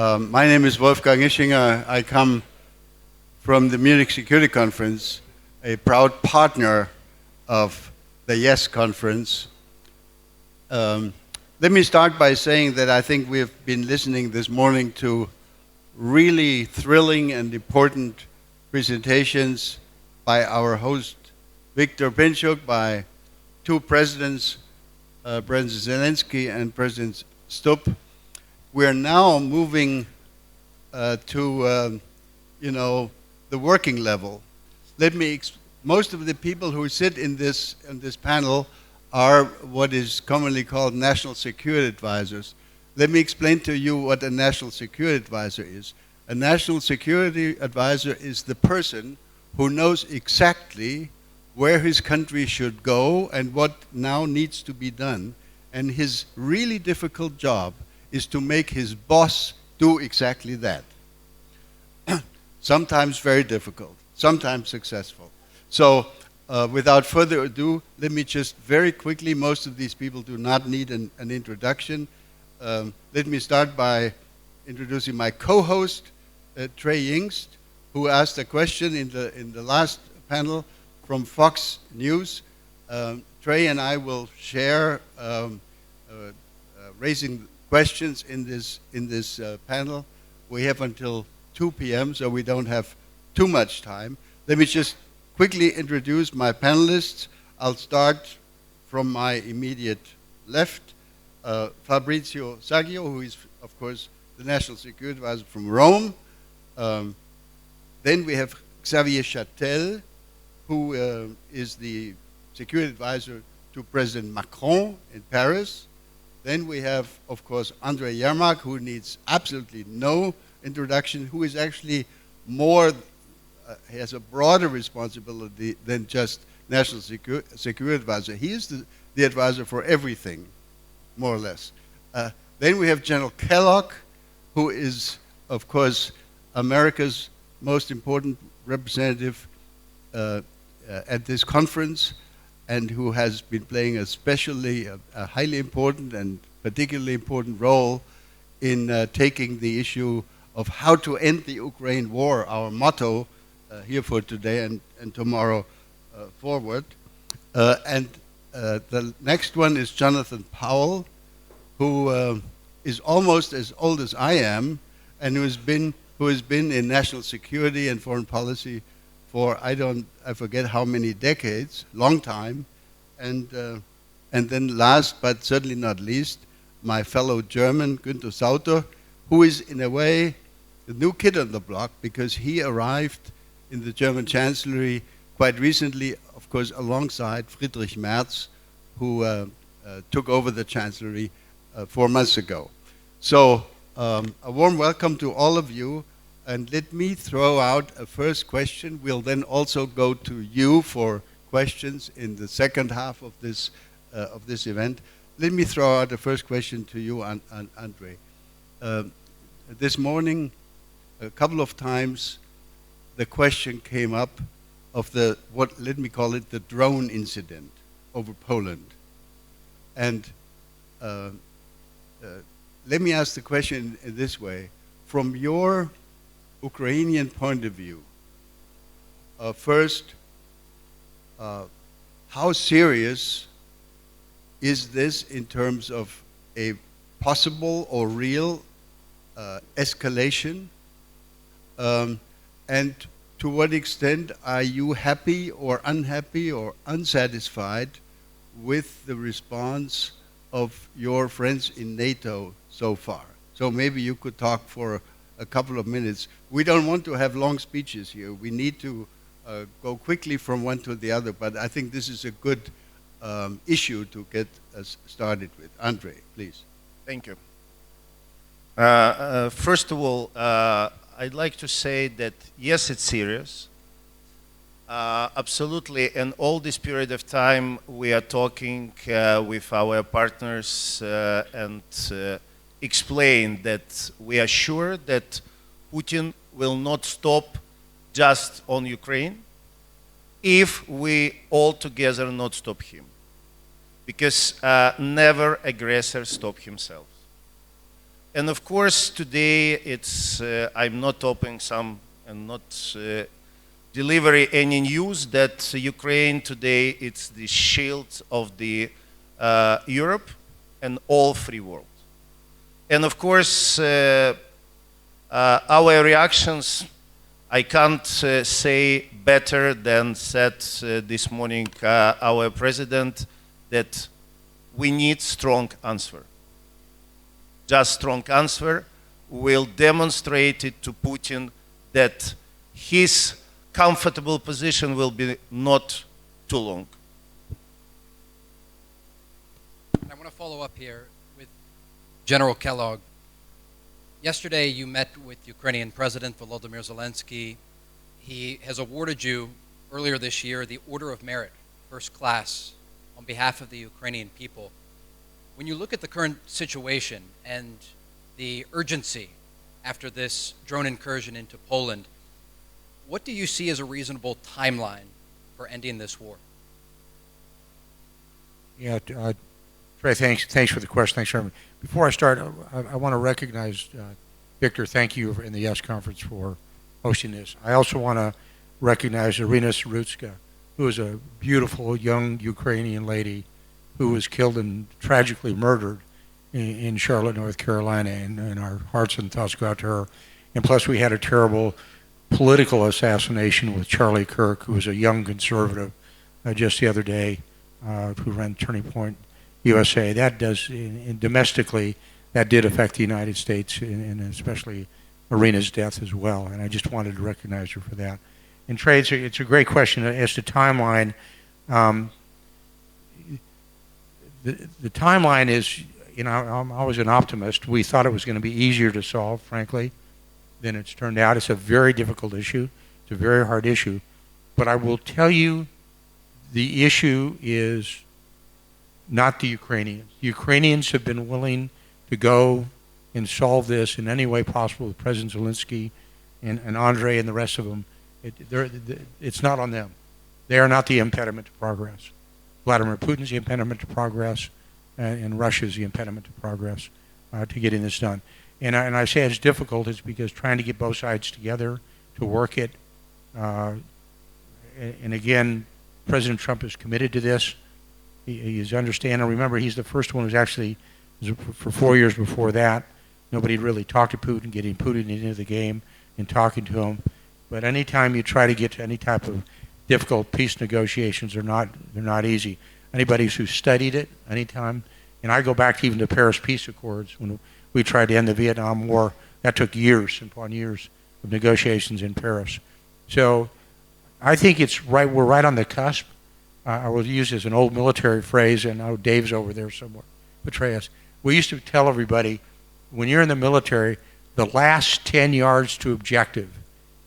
My name is Wolfgang Ischinger. I come from the Munich Security Conference, a proud partner of the YES conference. Let me start by saying that I think we've been listening this morning to really thrilling and important presentations by our host, Viktor Pinchuk, by two presidents, President Zelensky and President Stubb. We're now moving to, the working level. Most of the people who sit in this panel are what is commonly called national security advisors. Let me explain to you what a national security advisor is. A national security advisor is the person who knows exactly where his country should go and what now needs to be done. And his really difficult job is to make his boss do exactly that. Sometimes very difficult, sometimes successful. So without further ado, let me just very quickly, most of these people do not need an introduction. Let me start by introducing my co-host, Trey Yingst, who asked a question in the last panel from Fox News. Trey and I will share raising questions in this panel. We have until 2 p.m., so we don't have too much time. Let me just quickly introduce my panelists. I'll start from my immediate left. Fabrizio Saggio, who is, of course, the National Security Advisor from Rome. Then we have Xavier Chatel, who is the Security Advisor to President Macron in Paris. Then we have, of course, Andriy Yermak, who needs absolutely no introduction, who is actually has a broader responsibility than just National Security Advisor. He is the advisor for everything, more or less. Then we have General Kellogg, who is, of course, America's most important representative at this conference, and who has been playing a highly important and particularly important role in taking the issue of how to end the Ukraine war, our motto here for today and tomorrow forward. And the next one is Jonathan Powell, who is almost as old as I am, and who has been in national security and foreign policy for I forget how many decades, long time. And then last but certainly not least, my fellow German, Günter Sautter, who is in a way the new kid on the block because he arrived in the German Chancellery quite recently, of course, alongside Friedrich Merz, who took over the Chancellery 4 months ago. So a warm welcome to all of you. And let me throw out a first question. We'll then also go to you for questions in the second half of this event. Let me throw out the first question to you, Andriy. This morning, a couple of times, the question came up of let me call it the drone incident over Poland. And let me ask the question in this way. From your Ukrainian point of view, first, how serious is this in terms of a possible or real escalation? And to what extent are you happy or unhappy or unsatisfied with the response of your friends in NATO so far? So maybe you could talk for a couple of minutes. We don't want to have long speeches here. We need to go quickly from one to the other, but I think this is a good issue to get us started with. Andriy, please. Thank you. First of all, I'd like to say that yes, it's serious. Absolutely, and all this period of time we are talking with our partners and explain that we are sure that Putin will not stop just on Ukraine if we all together not stop him. Because never aggressor stop himself. And of course, today I'm not opening some and not deliver any news that Ukraine today it's the shield of the Europe and all free world. And of course, our reactions, I can't say better than said this morning our president, that we need strong answer. Just strong answer will demonstrate it to Putin that his comfortable position will be not too long. I want to follow up here with General Kellogg. Yesterday you met with Ukrainian President Volodymyr Zelensky. He has awarded you earlier this year the Order of Merit, first class, on behalf of the Ukrainian people. When you look at the current situation and the urgency after this drone incursion into Poland, what do you see as a reasonable timeline for ending this war? Yeah, Trey, thanks for the question. Thanks, Chairman. Before I start, I want to recognize Victor. Thank you in the Yes Conference for hosting this. I also want to recognize Irina Sarutska, who is a beautiful young Ukrainian lady who was killed and tragically murdered in Charlotte, North Carolina, and our hearts and thoughts go out to her. And plus, we had a terrible political assassination with Charlie Kirk, who was a young conservative just the other day, who ran Turning Point USA. That does, domestically, that did affect the United States, and especially Irina's death as well. And I just wanted to recognize her for that. And Trey, it's a great question as to timeline. The timeline is, I'm always an optimist. We thought it was going to be easier to solve, frankly, than it's turned out. It's a very difficult issue. It's a very hard issue. But I will tell you, the issue is not the Ukrainians. The Ukrainians have been willing to go and solve this in any way possible with President Zelensky and Andriy and the rest of them. It's not on them. They are not the impediment to progress. Vladimir Putin's the impediment to progress, and Russia's the impediment to progress to getting this done. And I say it's difficult is because trying to get both sides together to work it, and again, President Trump is committed to this. He is understanding. Remember, he's the first one who's actually, for 4 years before that, nobody really talked to Putin, getting Putin into the game and talking to him. But anytime you try to get to any type of difficult peace negotiations, they're not easy. Anybody who's studied it, anytime, and I go back to even the Paris Peace Accords when we tried to end the Vietnam War. That took years upon years of negotiations in Paris. So I think it's right. We're right on the cusp. I will use as an old military phrase, and now Dave's over there somewhere. Petraeus. We used to tell everybody, when you're in the military, the last 10 yards to objective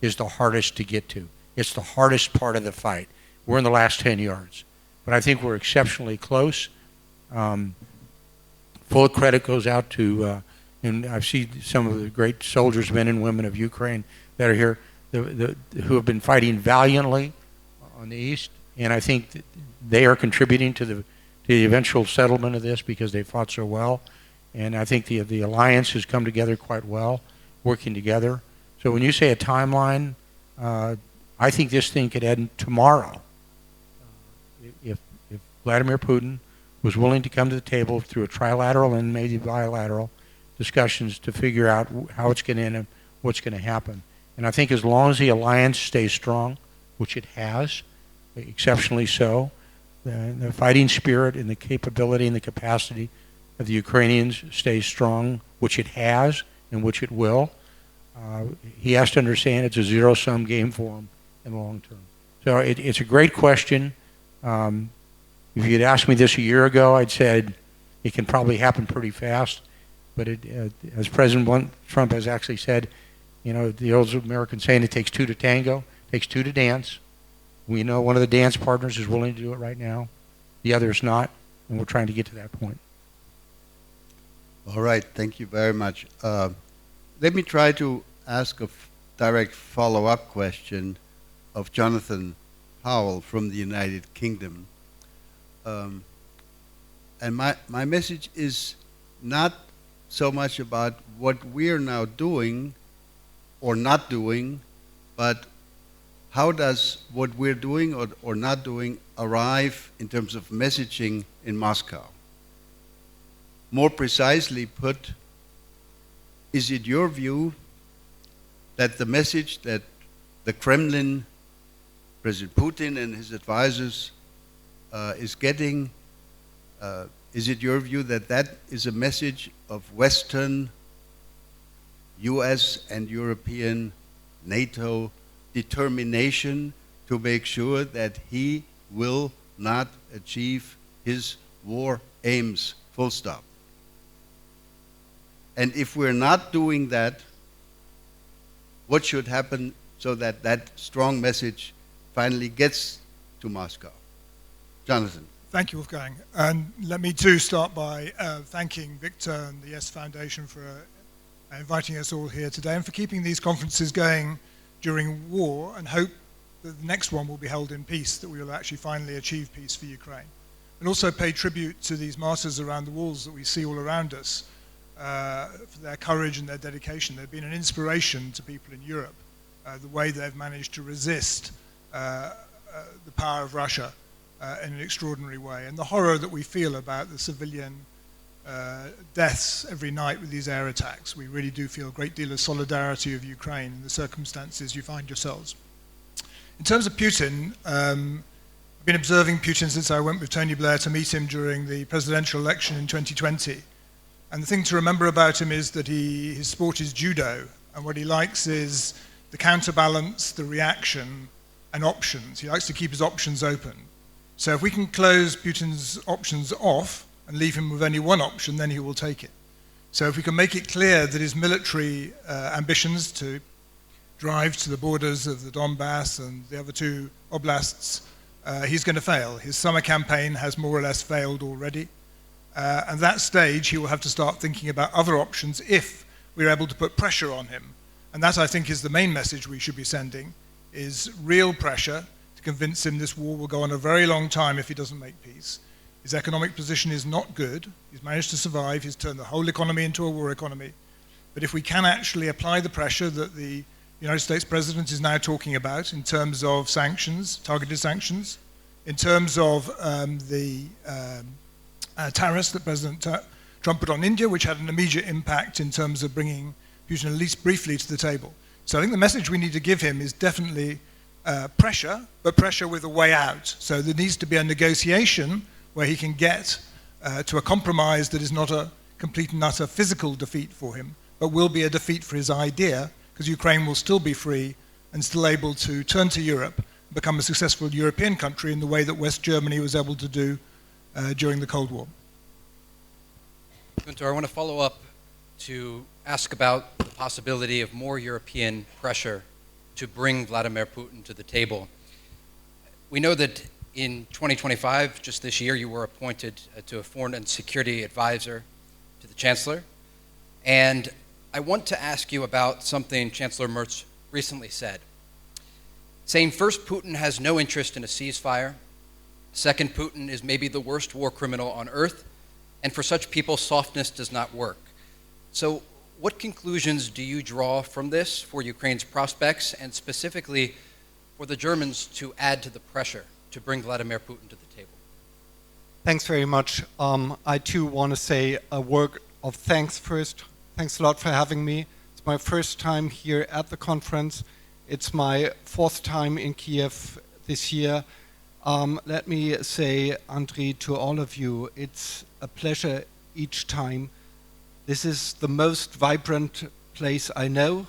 is the hardest to get to. It's the hardest part of the fight. We're in the last 10 yards. But I think we're exceptionally close. Full credit goes out to, and I've seen some of the great soldiers, men and women of Ukraine that are here, who have been fighting valiantly on the East. And I think that they are contributing to the eventual settlement of this because they fought so well. And I think the alliance has come together quite well, working together. So when you say a timeline, I think this thing could end tomorrow. If Vladimir Putin was willing to come to the table through a trilateral and maybe bilateral discussions to figure out how it's going to end and what's going to happen. And I think as long as the alliance stays strong, which it has, exceptionally so, the fighting spirit and the capability and the capacity of the Ukrainians stays strong, which it has and which it will. He has to understand it's a zero-sum game for him in the long term. So it's a great question. If you'd asked me this a year ago, I'd said it can probably happen pretty fast. But as President Trump has actually said, the old American saying, it takes two to tango, it takes two to dance. We know one of the dance partners is willing to do it right now. The other is not, and we're trying to get to that point. All right, thank you very much. Let me try to ask a direct follow-up question of Jonathan Powell from the United Kingdom. And my message is not so much about what we're now doing or not doing, but how does what we're doing or not doing arrive in terms of messaging in Moscow? More precisely put, is it your view that the message that the Kremlin, President Putin and his advisors is getting, is it your view that that is a message of Western, US and European, NATO determination to make sure that he will not achieve his war aims, full stop? And if we're not doing that, what should happen so that that strong message finally gets to Moscow? Jonathan. Thank you, Wolfgang. And let me too start by thanking Victor and the Yes Foundation for inviting us all here today and for keeping these conferences going during war, and hope that the next one will be held in peace, that we will actually finally achieve peace for Ukraine. And also pay tribute to these martyrs around the walls that we see all around us for their courage and their dedication. They've been an inspiration to people in Europe, the way they've managed to resist the power of Russia in an extraordinary way, and the horror that we feel about the civilian deaths every night with these air attacks. We really do feel a great deal of solidarity of Ukraine in the circumstances you find yourselves. In terms of Putin, I've been observing Putin since I went with Tony Blair to meet him during the presidential election in 2020. And the thing to remember about him is that his sport is judo, and what he likes is the counterbalance, the reaction, and options. He likes to keep his options open. So if we can close Putin's options off and leave him with only one option, then he will take it. So if we can make it clear that his military ambitions to drive to the borders of the Donbass and the other two oblasts, he's going to fail. His summer campaign has more or less failed already. At that stage, he will have to start thinking about other options if we're able to put pressure on him. And that, I think, is the main message we should be sending, is real pressure to convince him this war will go on a very long time if he doesn't make peace. His economic position is not good. He's managed to survive. He's turned the whole economy into a war economy. But if we can actually apply the pressure that the United States President is now talking about in terms of sanctions, targeted sanctions, in terms of the tariffs that President Trump put on India, which had an immediate impact in terms of bringing Putin at least briefly to the table. So I think the message we need to give him is definitely pressure, but pressure with a way out. So there needs to be a negotiation where he can get to a compromise that is not a complete and utter physical defeat for him, but will be a defeat for his idea, because Ukraine will still be free and still able to turn to Europe and become a successful European country in the way that West Germany was able to do during the Cold War. Günter, I want to follow up to ask about the possibility of more European pressure to bring Vladimir Putin to the table. We know that in 2025, just this year, you were appointed to a foreign and security advisor to the Chancellor. And I want to ask you about something Chancellor Merz recently said, saying first, Putin has no interest in a ceasefire. Second, Putin is maybe the worst war criminal on earth. And for such people, softness does not work. So what conclusions do you draw from this for Ukraine's prospects, and specifically for the Germans to add to the pressure to bring Vladimir Putin to the table? Thanks very much. I too want to say a word of thanks first. Thanks a lot for having me. It's my first time here at the conference. It's my fourth time in Kyiv this year. Let me say, Andriy, to all of you, it's a pleasure each time. This is the most vibrant place I know.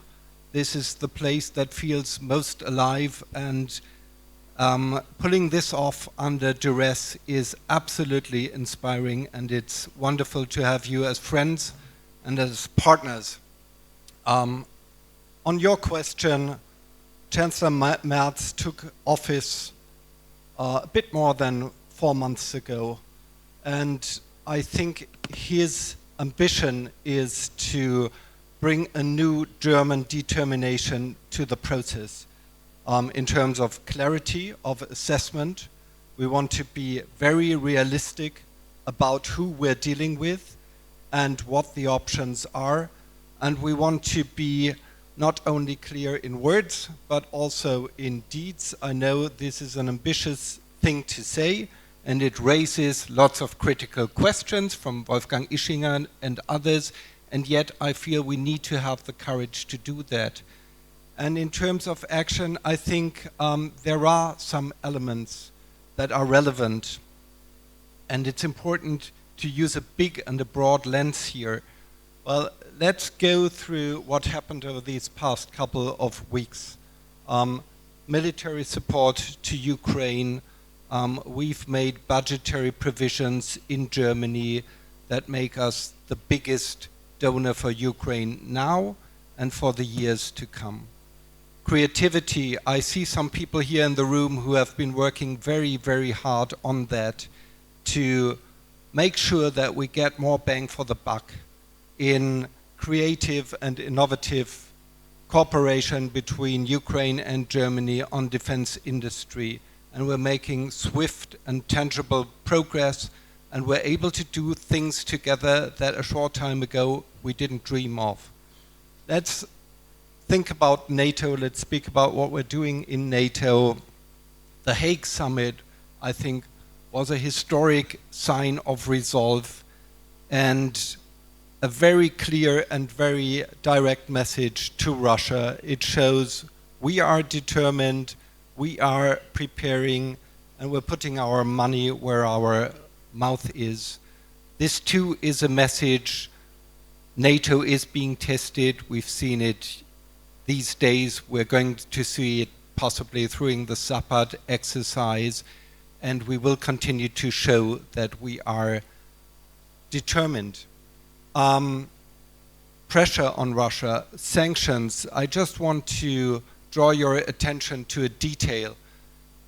This is the place that feels most alive, and pulling this off under duress is absolutely inspiring, and it's wonderful to have you as friends and as partners. On your question, Chancellor Merz took office a bit more than 4 months ago, and I think his ambition is to bring a new German determination to the process. In terms of clarity of assessment, we want to be very realistic about who we're dealing with, and what the options are. And we want to be not only clear in words, but also in deeds. I know this is an ambitious thing to say, and it raises lots of critical questions from Wolfgang Ischinger and others, and yet I feel we need to have the courage to do that. And in terms of action, I think there are some elements that are relevant, and it's important to use a big and a broad lens here. Well, let's go through what happened over these past couple of weeks. Military support to Ukraine. We've made budgetary provisions in Germany that make us the biggest donor for Ukraine now and for the years to come. Creativity, I see some people here in the room who have been working very, very hard on that to make sure that we get more bang for the buck in creative and innovative cooperation between Ukraine and Germany on defense industry. And we're making swift and tangible progress, and we're able to do things together that a short time ago we didn't dream of. Let's think about NATO. Let's speak about what we're doing in NATO. The Hague Summit, I think, was a historic sign of resolve and a very clear and very direct message to Russia. It shows we are determined, we are preparing, and we're putting our money where our mouth is. This too is a message. NATO is being tested. We've seen it these days. We're going to see it possibly through the Zapad exercise, and we will continue to show that we are determined. Pressure on Russia, sanctions. I just want to draw your attention to a detail.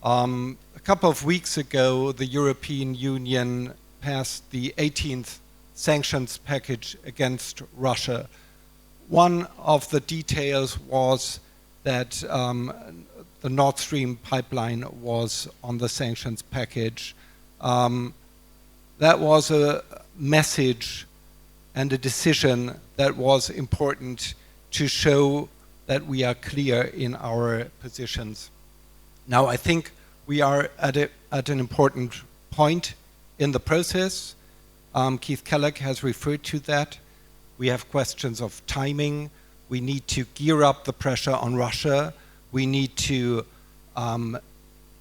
A couple of weeks ago, the European Union passed the 18th sanctions package against Russia. One of the details was that the Nord Stream pipeline was on the sanctions package. That was a message and a decision that was important to show that we are clear in our positions. Now, I think we are at an important point in the process. Keith Kellogg has referred to that. We have questions of timing. We need to gear up the pressure on Russia. We need to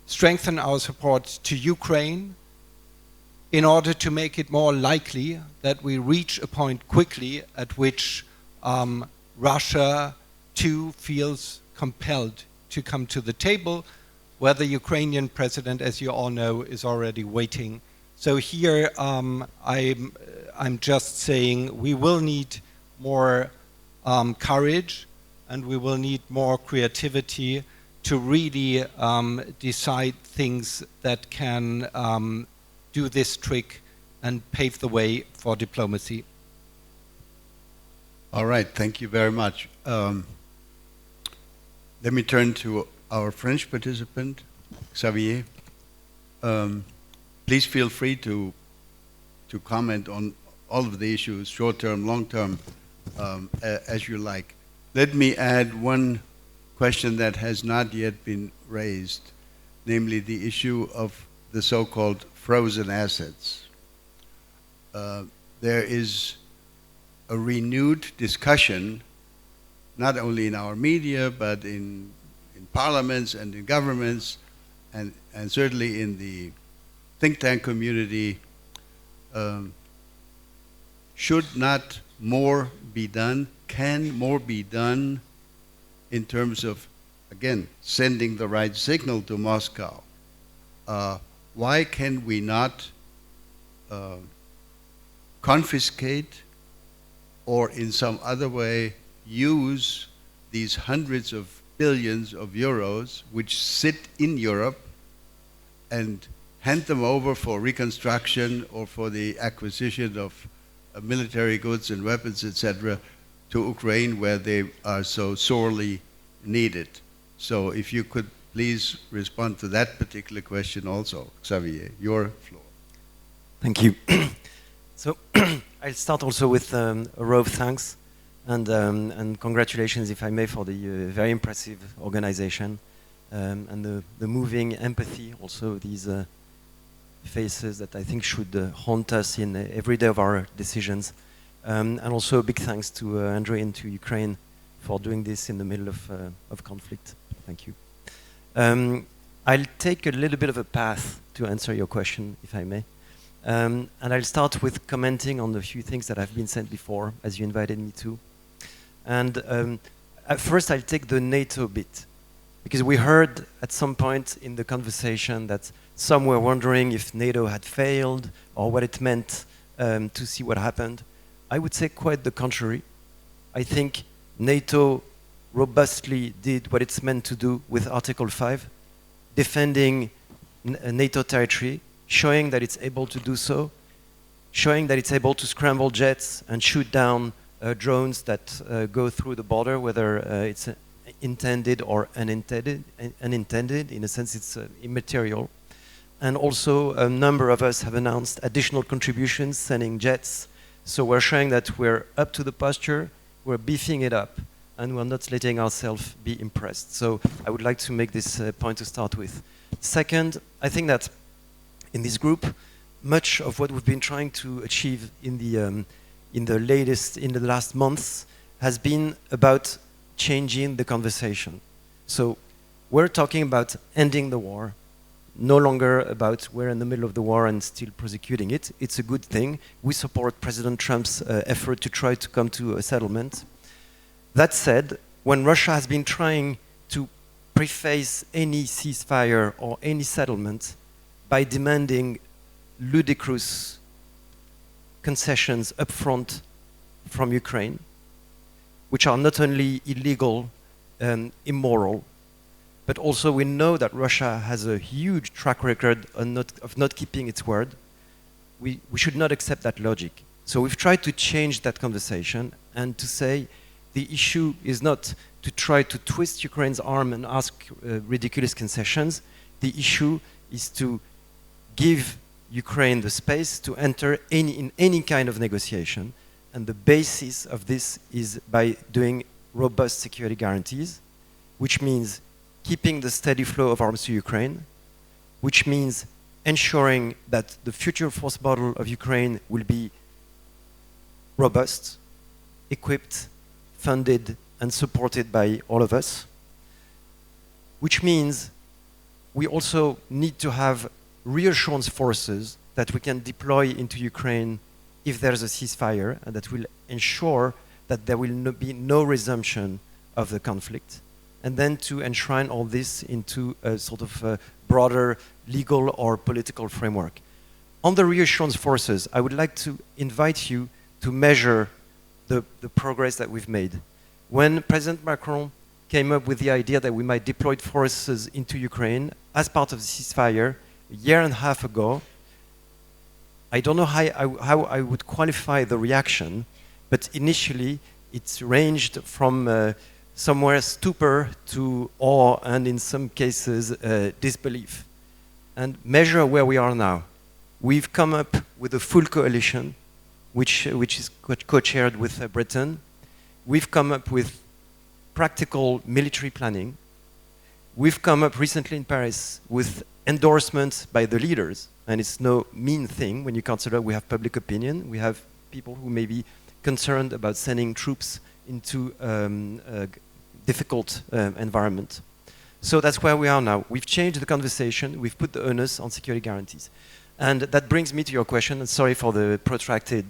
strengthen our support to Ukraine in order to make it more likely that we reach a point quickly at which Russia too feels compelled to come to the table, where the Ukrainian president, as you all know, is already waiting. So here I'm just saying we will need more courage, and we will need more creativity to really decide things that can do this trick and pave the way for diplomacy. All right, thank you very much. Let me turn to our French participant, Xavier. Please feel free to comment on all of the issues, short-term, long-term, as you like. Let me add one question that has not yet been raised, namely the issue of the so-called frozen assets. There is a renewed discussion, not only in our media, but in parliaments and in governments, and certainly in the think tank community. Should not more be done? Can more be done in terms of, again, sending the right signal to Moscow? Why can we not confiscate or in some other way use these hundreds of billions of euros which sit in Europe and hand them over for reconstruction or for the acquisition of military goods and weapons, etc., to Ukraine, where they are so sorely needed? So if you could please respond to that particular question also. Xavier, your floor. Thank you. So I'll start also with a row of thanks and congratulations, if I may, for the very impressive organization and the moving empathy, also these faces that I think should haunt us in every day of our decisions. And also a big thanks to Andriy and to Ukraine for doing this in the middle of conflict. Thank you. I'll take a little bit of a path to answer your question, if I may. And I'll start with commenting on a few things that have been said before, as you invited me to. And at first, I'll take the NATO bit, because we heard at some point in the conversation that some were wondering if NATO had failed or what it meant to see what happened. I would say quite the contrary. I think NATO robustly did what it's meant to do with Article 5, defending NATO territory, showing that it's able to do so, showing that it's able to scramble jets and shoot down drones that go through the border, whether it's intended or unintended. In a sense, it's immaterial. And also, a number of us have announced additional contributions, sending jets. So we're showing that we're up to the posture, we're beefing it up, and we're not letting ourselves be impressed. So I would like to make this point to start with. Second, I think that in this group, much of what we've been trying to achieve in the last months has been about changing the conversation. So we're talking about ending the war, no longer about we're in the middle of the war and still prosecuting it. It's a good thing. We support President Trump's effort to try to come to a settlement. That said, when Russia has been trying to preface any ceasefire or any settlement by demanding ludicrous concessions up front from Ukraine, which are not only illegal and immoral, but also we know that Russia has a huge track record of not keeping its word. We should not accept that logic. So we've tried to change that conversation and to say the issue is not to try to twist Ukraine's arm and ask ridiculous concessions. The issue is to give Ukraine the space to enter in any kind of negotiation. And the basis of this is by doing robust security guarantees, which means keeping the steady flow of arms to Ukraine, which means ensuring that the future force model of Ukraine will be robust, equipped, funded, and supported by all of us, which means we also need to have reassurance forces that we can deploy into Ukraine if there's a ceasefire, and that will ensure that there will be no resumption of the conflict, and then to enshrine all this into a sort of broader legal or political framework. On the reassurance forces, I would like to invite you to measure the progress that we've made. When President Macron came up with the idea that we might deploy forces into Ukraine as part of the ceasefire a year and a half ago, I don't know how I would qualify the reaction, but initially it's ranged from somewhere stupor to awe, and in some cases disbelief. And measure where we are now. We've come up with a full coalition, which is co-chaired with Britain. We've come up with practical military planning. We've come up recently in Paris with endorsements by the leaders, and it's no mean thing when you consider we have public opinion, we have people who may be concerned about sending troops into a difficult environment. So that's where we are now. We've changed the conversation, we've put the onus on security guarantees. And that brings me to your question, and sorry for the protracted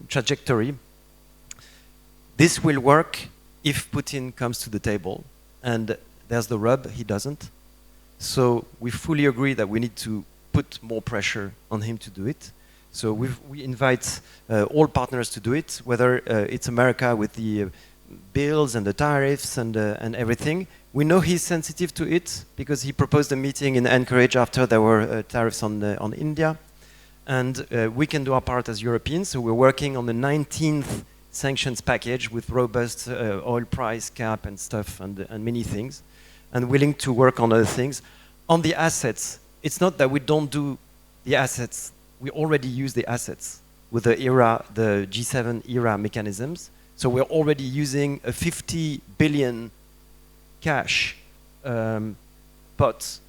trajectory. This will work if Putin comes to the table, and there's the rub, he doesn't. So we fully agree that we need to put more pressure on him to do it. So we invite all partners to do it, whether it's America with the bills and the tariffs and everything. We know he's sensitive to it because he proposed a meeting in Anchorage after there were tariffs on India. And we can do our part as Europeans. So we're working on the 19th sanctions package with robust oil price cap and stuff and many things, and willing to work on other things. On the assets, it's not that we don't do the assets. We already use the assets. with the G7 era mechanisms. So we're already using a 50 billion cash pot,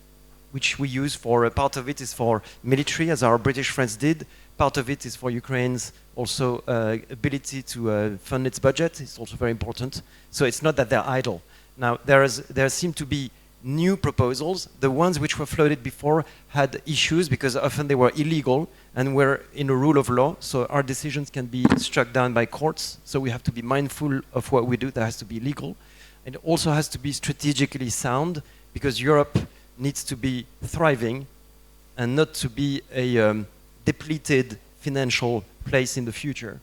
which we use for, a part of it is for military, as our British friends did. Part of it is for Ukraine's also ability to fund its budget. It's also very important. So it's not that they're idle. Now, there seem to be new proposals. The ones which were floated before had issues because often they were illegal and were in a rule of law. So our decisions can be struck down by courts. So we have to be mindful of what we do. That has to be legal. And it also has to be strategically sound because Europe needs to be thriving and not to be a depleted financial place in the future.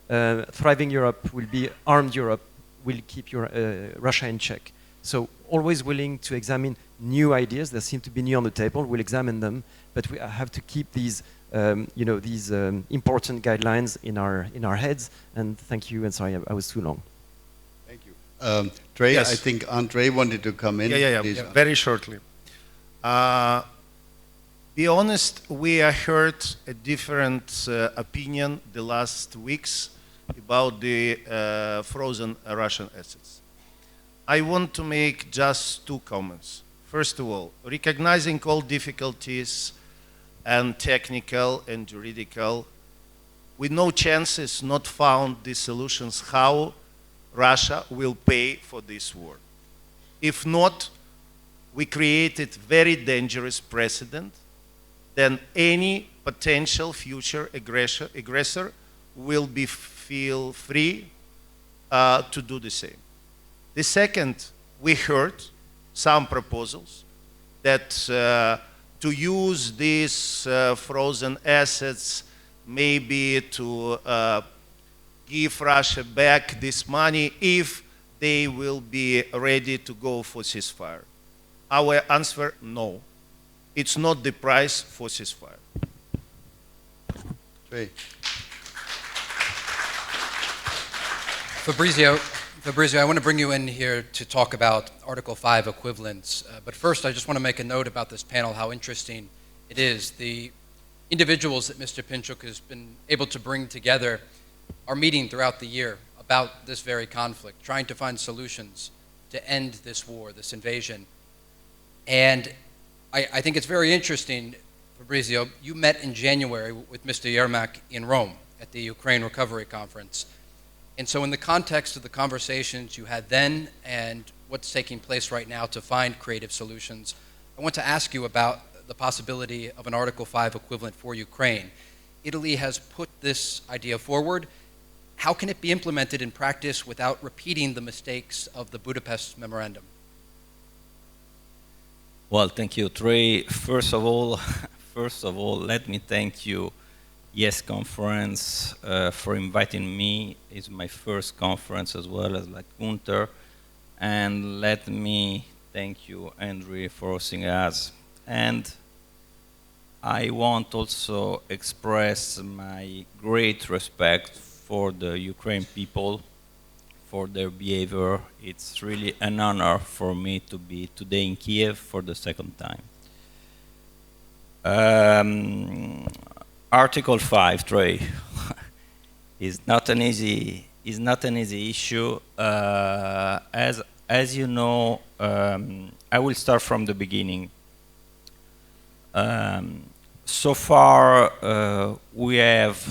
Thriving Europe will be armed Europe, will keep Russia in check. So always willing to examine new ideas. There seem to be new on the table. We'll examine them, but we have to keep these, these important guidelines in our heads. And thank you. And sorry, I was too long. Thank you. Trey, Yes. I think Andrei wanted to come in. Yeah. Very shortly. Be honest, we heard a different opinion the last weeks about the frozen Russian assets. I want to make just two comments. First of all, recognizing all difficulties and technical and juridical, with no chances not found the solutions how Russia will pay for this war. If not, we created very dangerous precedent. Then any potential future aggressor will feel free to do the same. The second, we heard some proposals that to use these frozen assets maybe to give Russia back this money if they will be ready to go for ceasefire. Our answer, no. It's not the price for ceasefire. Trey. Fabrizio, I want to bring you in here to talk about Article 5 equivalents. But first, I just want to make a note about this panel, how interesting it is. The individuals that Mr. Pinchuk has been able to bring together are meeting throughout the year about this very conflict, trying to find solutions to end this war, this invasion. And I think it's very interesting, Fabrizio, you met in January with Mr. Yermak in Rome at the Ukraine Recovery Conference. And so in the context of the conversations you had then and what's taking place right now to find creative solutions, I want to ask you about the possibility of an Article 5 equivalent for Ukraine. Italy has put this idea forward. How can it be implemented in practice without repeating the mistakes of the Budapest Memorandum? Well, thank you, Trey. First of all, let me thank you, Yes Conference, for inviting me. It's my first conference as well as like Günter. And let me thank you, Andriy, for hosting us. And I want also express my great respect for the Ukrainian people, for their behavior. It's really an honor for me to be today in Kyiv for the second time. Article 5, Trey, is not an easy issue. As you know, I will start from the beginning. So far, we have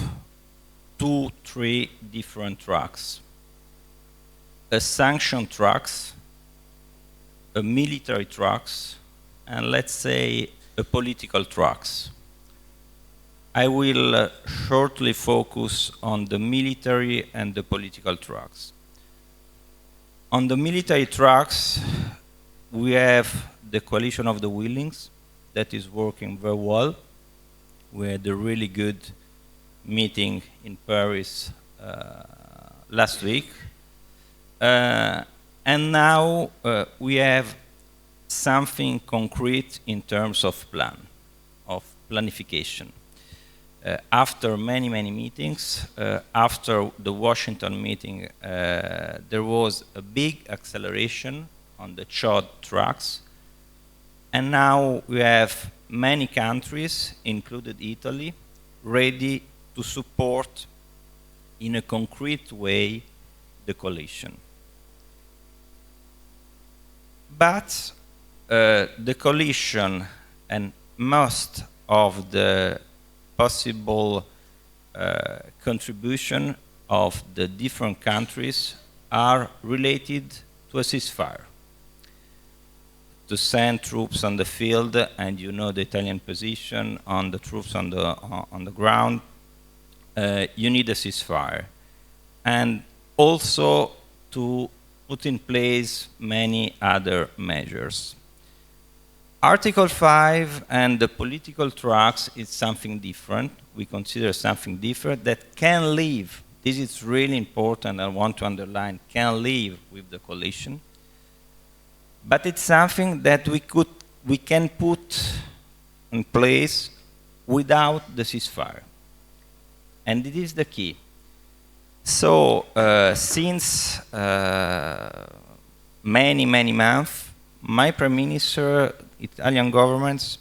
2-3 different tracks. A sanctioned tracks, a military tracks, and let's say a political tracks. I will shortly focus on the military and the political tracks. On the military tracks, we have the coalition of the willings that is working very well. We had a really good meeting in Paris last week. And now we have something concrete in terms of plan, of planification. After many meetings, after the Washington meeting, there was a big acceleration on the CHOD tracks. And now we have many countries, included Italy, ready to support in a concrete way the coalition. But the coalition and most of the possible contribution of the different countries are related to a ceasefire. To send troops on the field, and you know the Italian position on the troops on the ground, you need a ceasefire. And also to put in place many other measures. Article 5 and the political tracks is something different. We consider something different that can live. This is really important, I want to underline, can live with the coalition. But it's something that we can put in place without the ceasefire. And it is the key. So since many months, my Prime Minister, Italian government,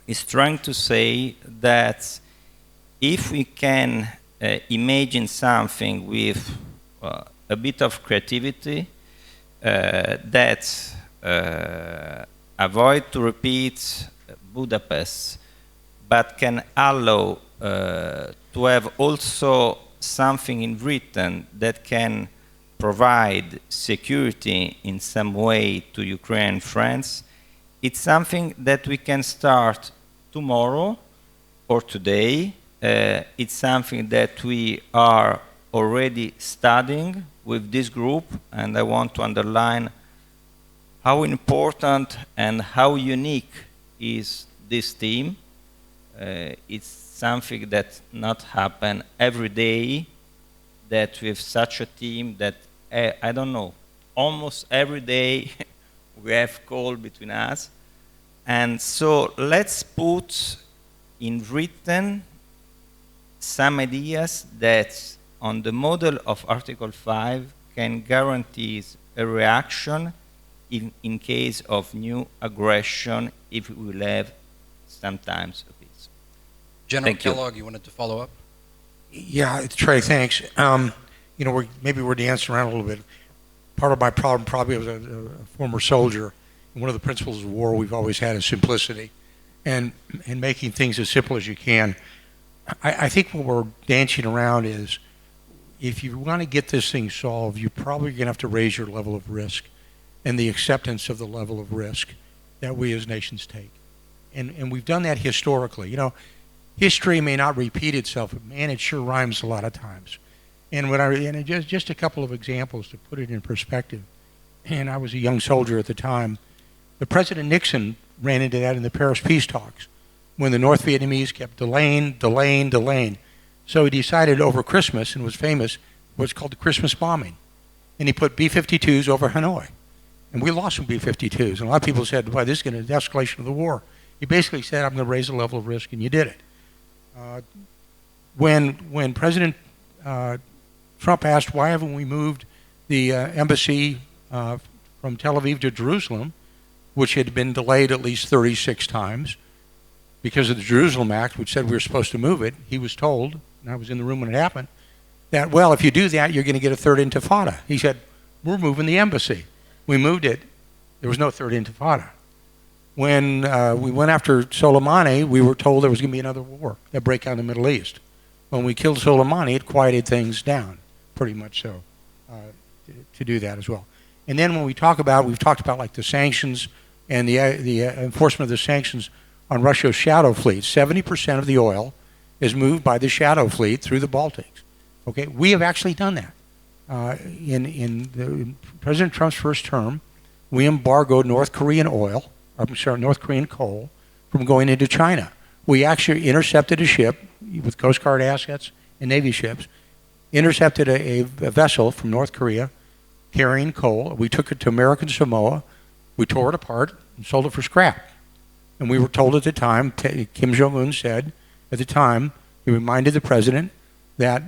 is trying to say that if we can imagine something with a bit of creativity, that avoid to repeat Budapest, but can allow to have also something in written that can provide security in some way to Ukraine and France, it's something that we can start tomorrow or today. It's something that we are already studying with this group, and I want to underline how important and how unique is this team. It's something that not happen every day, that we have such a team that, I don't know, almost every day we have call between us. And so let's put in written some ideas that on the model of Article 5 can guarantee a reaction in case of new aggression if we will have sometimes a peace. General Kellogg, you wanted to follow up? Yeah, Trey, thanks. You know, maybe we're dancing around a little bit. Part of my problem probably was a former soldier. One of the principles of war we've always had is simplicity and making things as simple as you can. I think what we're dancing around is if you want to get this thing solved, you're probably going to have to raise your level of risk and the acceptance of the level of risk that we as nations take. And we've done that historically. You know, history may not repeat itself, but man, it sure rhymes a lot of times. And just a couple of examples to put it in perspective. And I was a young soldier at the time. The President Nixon ran into that in the Paris peace talks when the North Vietnamese kept delaying. So he decided over Christmas, and was famous, what's called the Christmas bombing. And he put B-52s over Hanoi. And we lost some B-52s. And a lot of people said, well, this is going to escalation of the war. He basically said, I'm going to raise the level of risk, and you did it. When President Trump asked, why haven't we moved the embassy from Tel Aviv to Jerusalem, which had been delayed at least 36 times because of the Jerusalem Act, which said we were supposed to move it, he was told, and I was in the room when it happened, that, well, if you do that, you're going to get a third intifada. He said, we're moving the embassy. We moved it. There was no third intifada. When we went after Soleimani, we were told there was going to be another war that break out in the Middle East. When we killed Soleimani, it quieted things down, pretty much so, to do that as well. And then when we've talked about like the sanctions and the enforcement of the sanctions on Russia's shadow fleet. 70% of the oil is moved by the shadow fleet through the Baltics. Okay, we have actually done that. In President Trump's first term, we embargoed North Korean North Korean coal from going into China. We actually intercepted a ship with Coast Guard assets and Navy ships, intercepted a vessel from North Korea carrying coal. We took it to American Samoa. We tore it apart and sold it for scrap. And we were told at the time, Kim Jong-un said at the time, he reminded the president that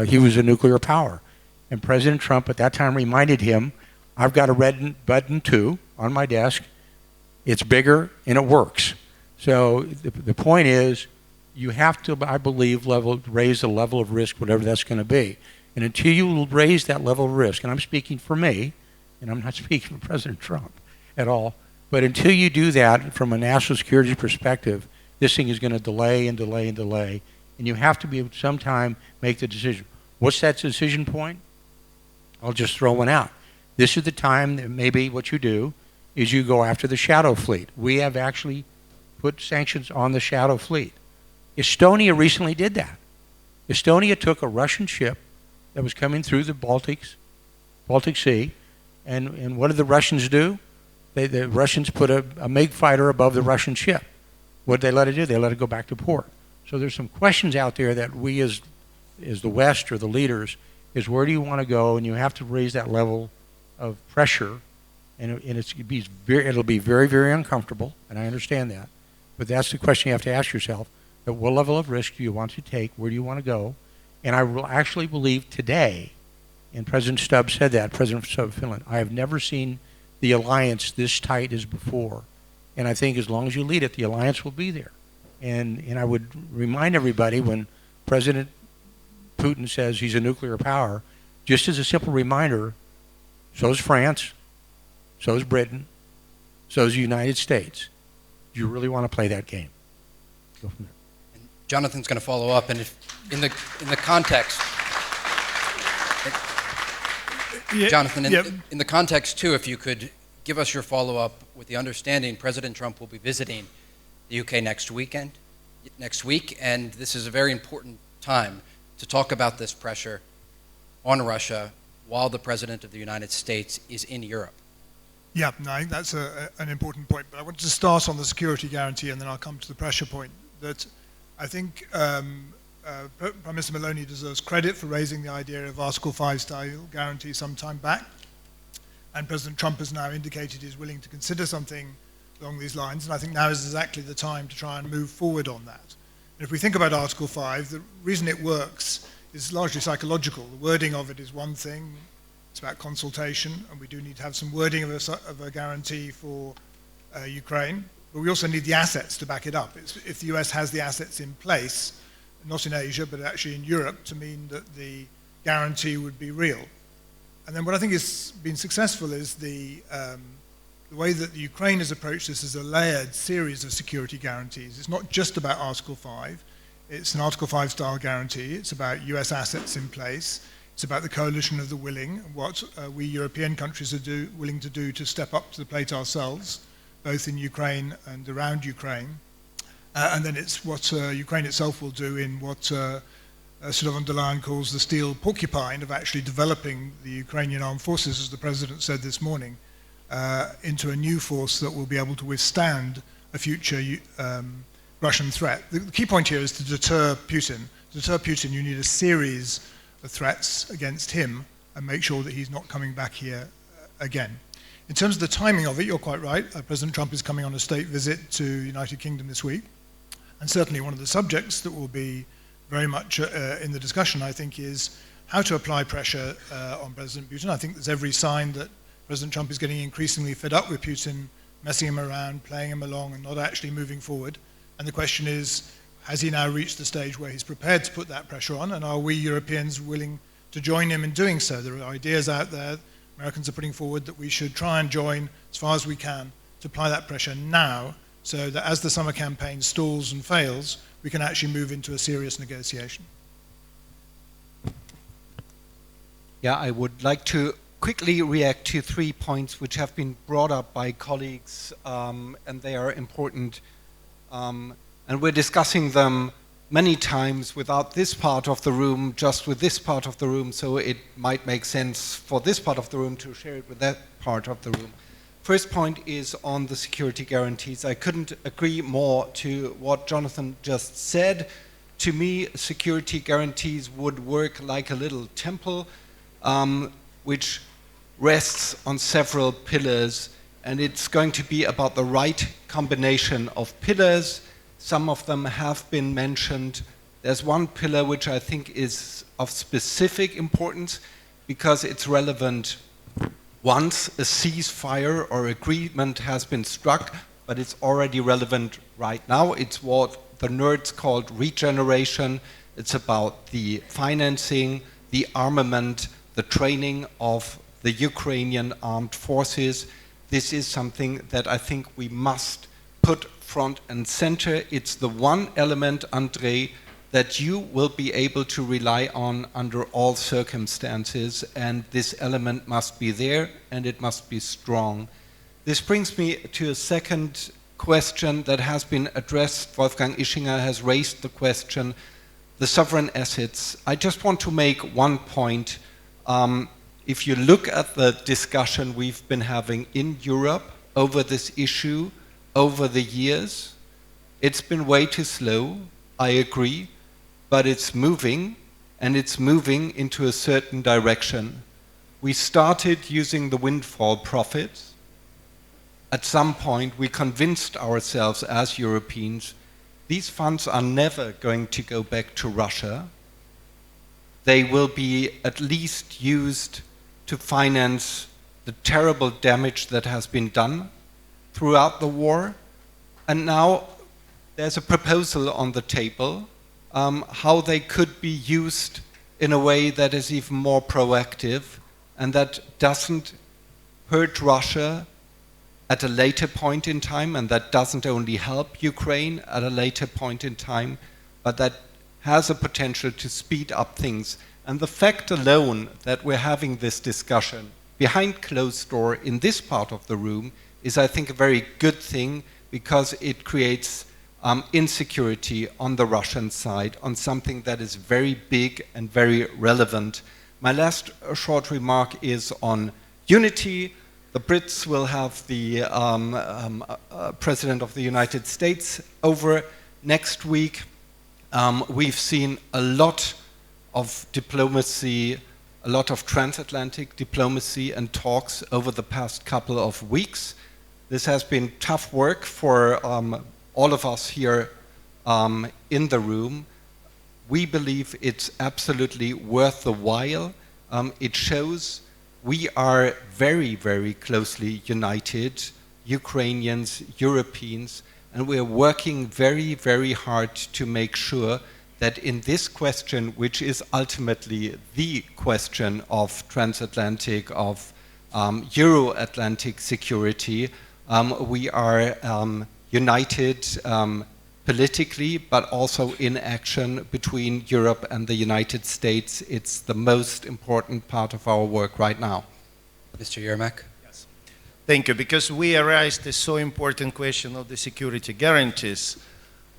he was a nuclear power. And President Trump at that time reminded him, I've got a red button too on my desk. It's bigger and it works. So the point is, you have to, I believe, raise the level of risk, whatever that's going to be. And until you raise that level of risk, and I'm speaking for me, and I'm not speaking for President Trump at all, but until you do that from a national security perspective, this thing is going to delay and delay and delay, and you have to be able to sometime make the decision. What's that decision point? I'll just throw one out. This is the time that maybe what you do is you go after the shadow fleet. We have actually put sanctions on the shadow fleet. Estonia recently did that. Estonia took a Russian ship that was coming through the Baltic Sea, and what did the Russians do? The Russians put a MiG fighter above the Russian ship. What did they let it do? They let it go back to port. So there's some questions out there that we as the West or the leaders is where do you want to go, and you have to raise that level of pressure, and it'll be very, very uncomfortable, and I understand that. But that's the question you have to ask yourself. At what level of risk do you want to take? Where do you want to go? And I will actually believe today, and President Stubb said that, President Stubb of Finland, I have never seen the alliance this tight as before. And I think as long as you lead it, the alliance will be there. And I would remind everybody when President Putin says he's a nuclear power, just as a simple reminder, so is France, so is Britain, so is the United States. Do you really want to play that game? Go from there. And Jonathan's going to follow up, and if, in the context, Jonathan, in the context too, if you could give us your follow-up with the understanding President Trump will be visiting the UK next week, and this is a very important time to talk about this pressure on Russia while the President of the United States is in Europe. Yeah, no, I think that's an important point. But I want to start on the security guarantee, and then I'll come to the pressure point. That I think Prime Minister Meloni deserves credit for raising the idea of Article 5 style guarantee some time back. And President Trump has now indicated he's willing to consider something along these lines. And I think now is exactly the time to try and move forward on that. And if we think about Article 5, the reason it works is largely psychological. The wording of it is one thing. It's about consultation, and we do need to have some wording of a guarantee for Ukraine. But we also need the assets to back it up. If the US has the assets in place, not in Asia, but actually in Europe, to mean that the guarantee would be real. And then what I think has been successful is the way that the Ukraine has approached this as a layered series of security guarantees. It's not just about Article 5. It's an Article 5 style guarantee. It's about US assets in place. It's about the coalition of the willing, what we European countries are willing to do to step up to the plate ourselves, both in Ukraine and around Ukraine. And then it's what Ukraine itself will do in what Sir von der Leyen calls the steel porcupine of actually developing the Ukrainian armed forces, as the President said this morning, into a new force that will be able to withstand a future Russian threat. The key point here is to deter Putin. To deter Putin, you need a series of threats against him and make sure that he's not coming back here again. In terms of the timing of it, you're quite right. President Trump is coming on a state visit to the United Kingdom this week. And certainly one of the subjects that will be very much in the discussion, I think, is how to apply pressure on President Putin. I think there's every sign that President Trump is getting increasingly fed up with Putin messing him around, playing him along, and not actually moving forward. And the question is, has he now reached the stage where he's prepared to put that pressure on, and are we Europeans willing to join him in doing so? There are ideas out there, Americans are putting forward, that we should try and join as far as we can to apply that pressure now, so that as the summer campaign stalls and fails, we can actually move into a serious negotiation. Yeah, I would like to quickly react to 3 points which have been brought up by colleagues, and they are important. And we're discussing them many times without this part of the room, just with this part of the room, so it might make sense for this part of the room to share it with that part of the room. First point is on the security guarantees. I couldn't agree more to what Jonathan just said. To me, security guarantees would work like a little temple, which rests on several pillars, and it's going to be about the right combination of pillars. Some of them have been mentioned. There's one pillar which I think is of specific importance because it's relevant once a ceasefire or agreement has been struck, but it's already relevant right now. It's what the nerds called regeneration. It's about the financing, the armament, the training of the Ukrainian armed forces. This is something that I think we must put front and center. It's the one element, Andrei, that you will be able to rely on under all circumstances, and this element must be there and it must be strong. This brings me to a second question that has been addressed. Wolfgang Ischinger has raised the question, the sovereign assets. I just want to make one point. If you look at the discussion we've been having in Europe over this issue over the years, it's been way too slow, I agree, but it's moving, and it's moving into a certain direction. We started using the windfall profits. At some point, we convinced ourselves as Europeans, these funds are never going to go back to Russia. They will be at least used to finance the terrible damage that has been done throughout the war. And now there's a proposal on the table how they could be used in a way that is even more proactive and that doesn't hurt Russia at a later point in time, and that doesn't only help Ukraine at a later point in time, but that has a potential to speed up things. And the fact alone that we're having this discussion behind closed door in this part of the room is, I think, a very good thing, because it creates insecurity on the Russian side on something that is very big and very relevant. My last short remark is on unity. The Brits will have the President of the United States over next week. We've seen a lot of diplomacy, a lot of transatlantic diplomacy and talks over the past couple of weeks. This has been tough work for all of us here in the room. We believe it's absolutely worth the while. It shows we are very, very closely united, Ukrainians, Europeans, and we are working very, very hard to make sure that in this question, which is ultimately the question of transatlantic, of Euro-Atlantic security, we are united politically, but also in action between Europe and the United States. It's the most important part of our work right now. Mr. Yermak? Yes. Thank you, because we raised a so important question of the security guarantees.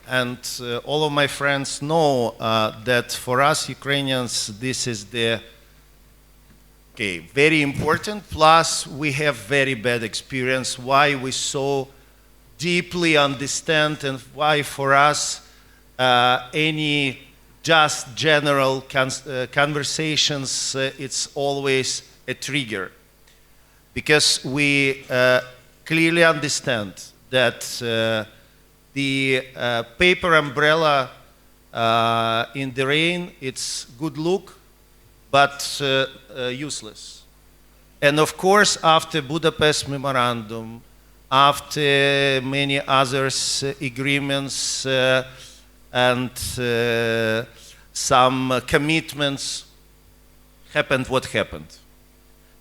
And all of my friends know that for us Ukrainians, this is the very important. Plus, we have very bad experience why we so deeply understand, and why for us any just general conversations it's always a trigger, because we clearly understand that the paper umbrella in the rain, it's good look but useless. And of course, after Budapest Memorandum, after many others agreements and some commitments, happened what happened.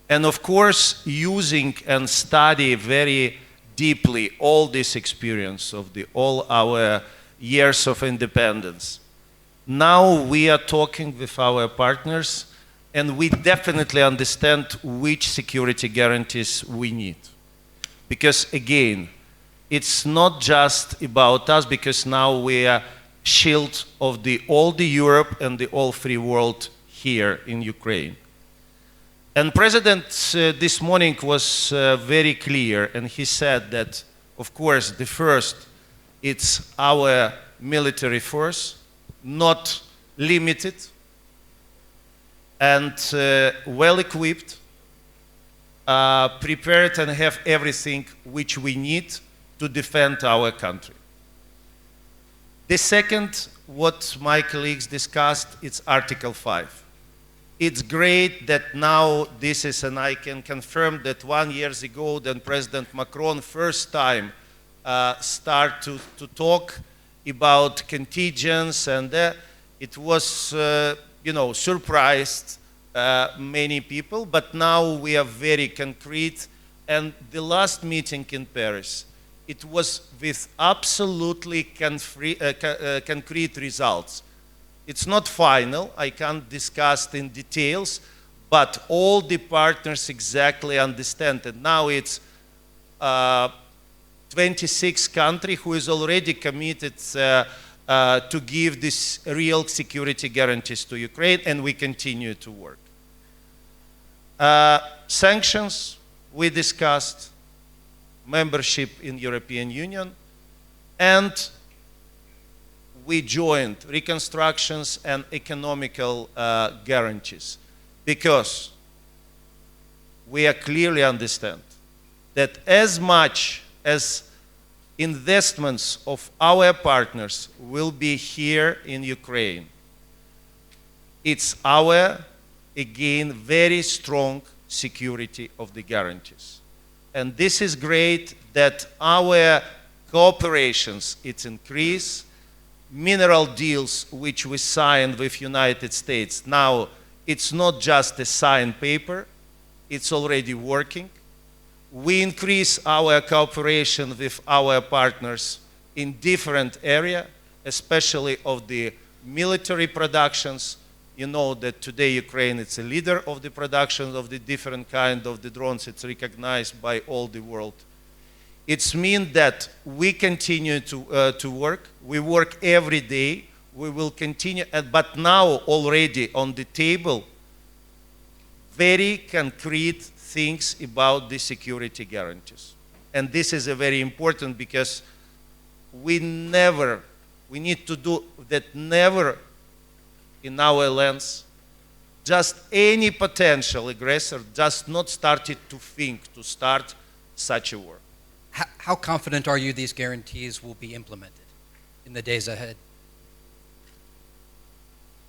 And of course, using and study very deeply all this experience of all our years of independence, now we are talking with our partners, and we definitely understand which security guarantees we need. Because again, it's not just about us, because now we are shield of all the Europe and the all free world here in Ukraine. And President this morning was very clear, and he said that, of course, the first, it's our military force, not limited, and well-equipped, prepared and have everything which we need to defend our country. The second, what my colleagues discussed, it's Article 5. It's great that now this is, and I can confirm that 1 year ago, then President Macron first time start to talk about contingents, and it was, surprised many people, but now we are very concrete. And the last meeting in Paris, it was with absolutely concrete results. It's not final, I can't discuss in details, but all the partners exactly understand it. Now it's 26 countries who is already committed to give this real security guarantees to Ukraine, and we continue to work. Sanctions, we discussed membership in European Union, and we joined reconstructions and economical guarantees, because we are clearly understand that as much as investments of our partners will be here in Ukraine, it's our, again, very strong security of the guarantees. And this is great that our cooperations, it's increased. Mineral deals which we signed with United States, now it's not just a signed paper, it's already working. We increase our cooperation with our partners in different areas, especially of the military productions. You know that today Ukraine is a leader of the production of the different kind of the drones. It's recognized by all the world. It means that we continue to work. We work every day. We will continue, but now already on the table, very concrete things about the security guarantees. And this is a very important, because we need to do that never in our lands, just any potential aggressor just not started to think to start such a war. How confident are you these guarantees will be implemented in the days ahead?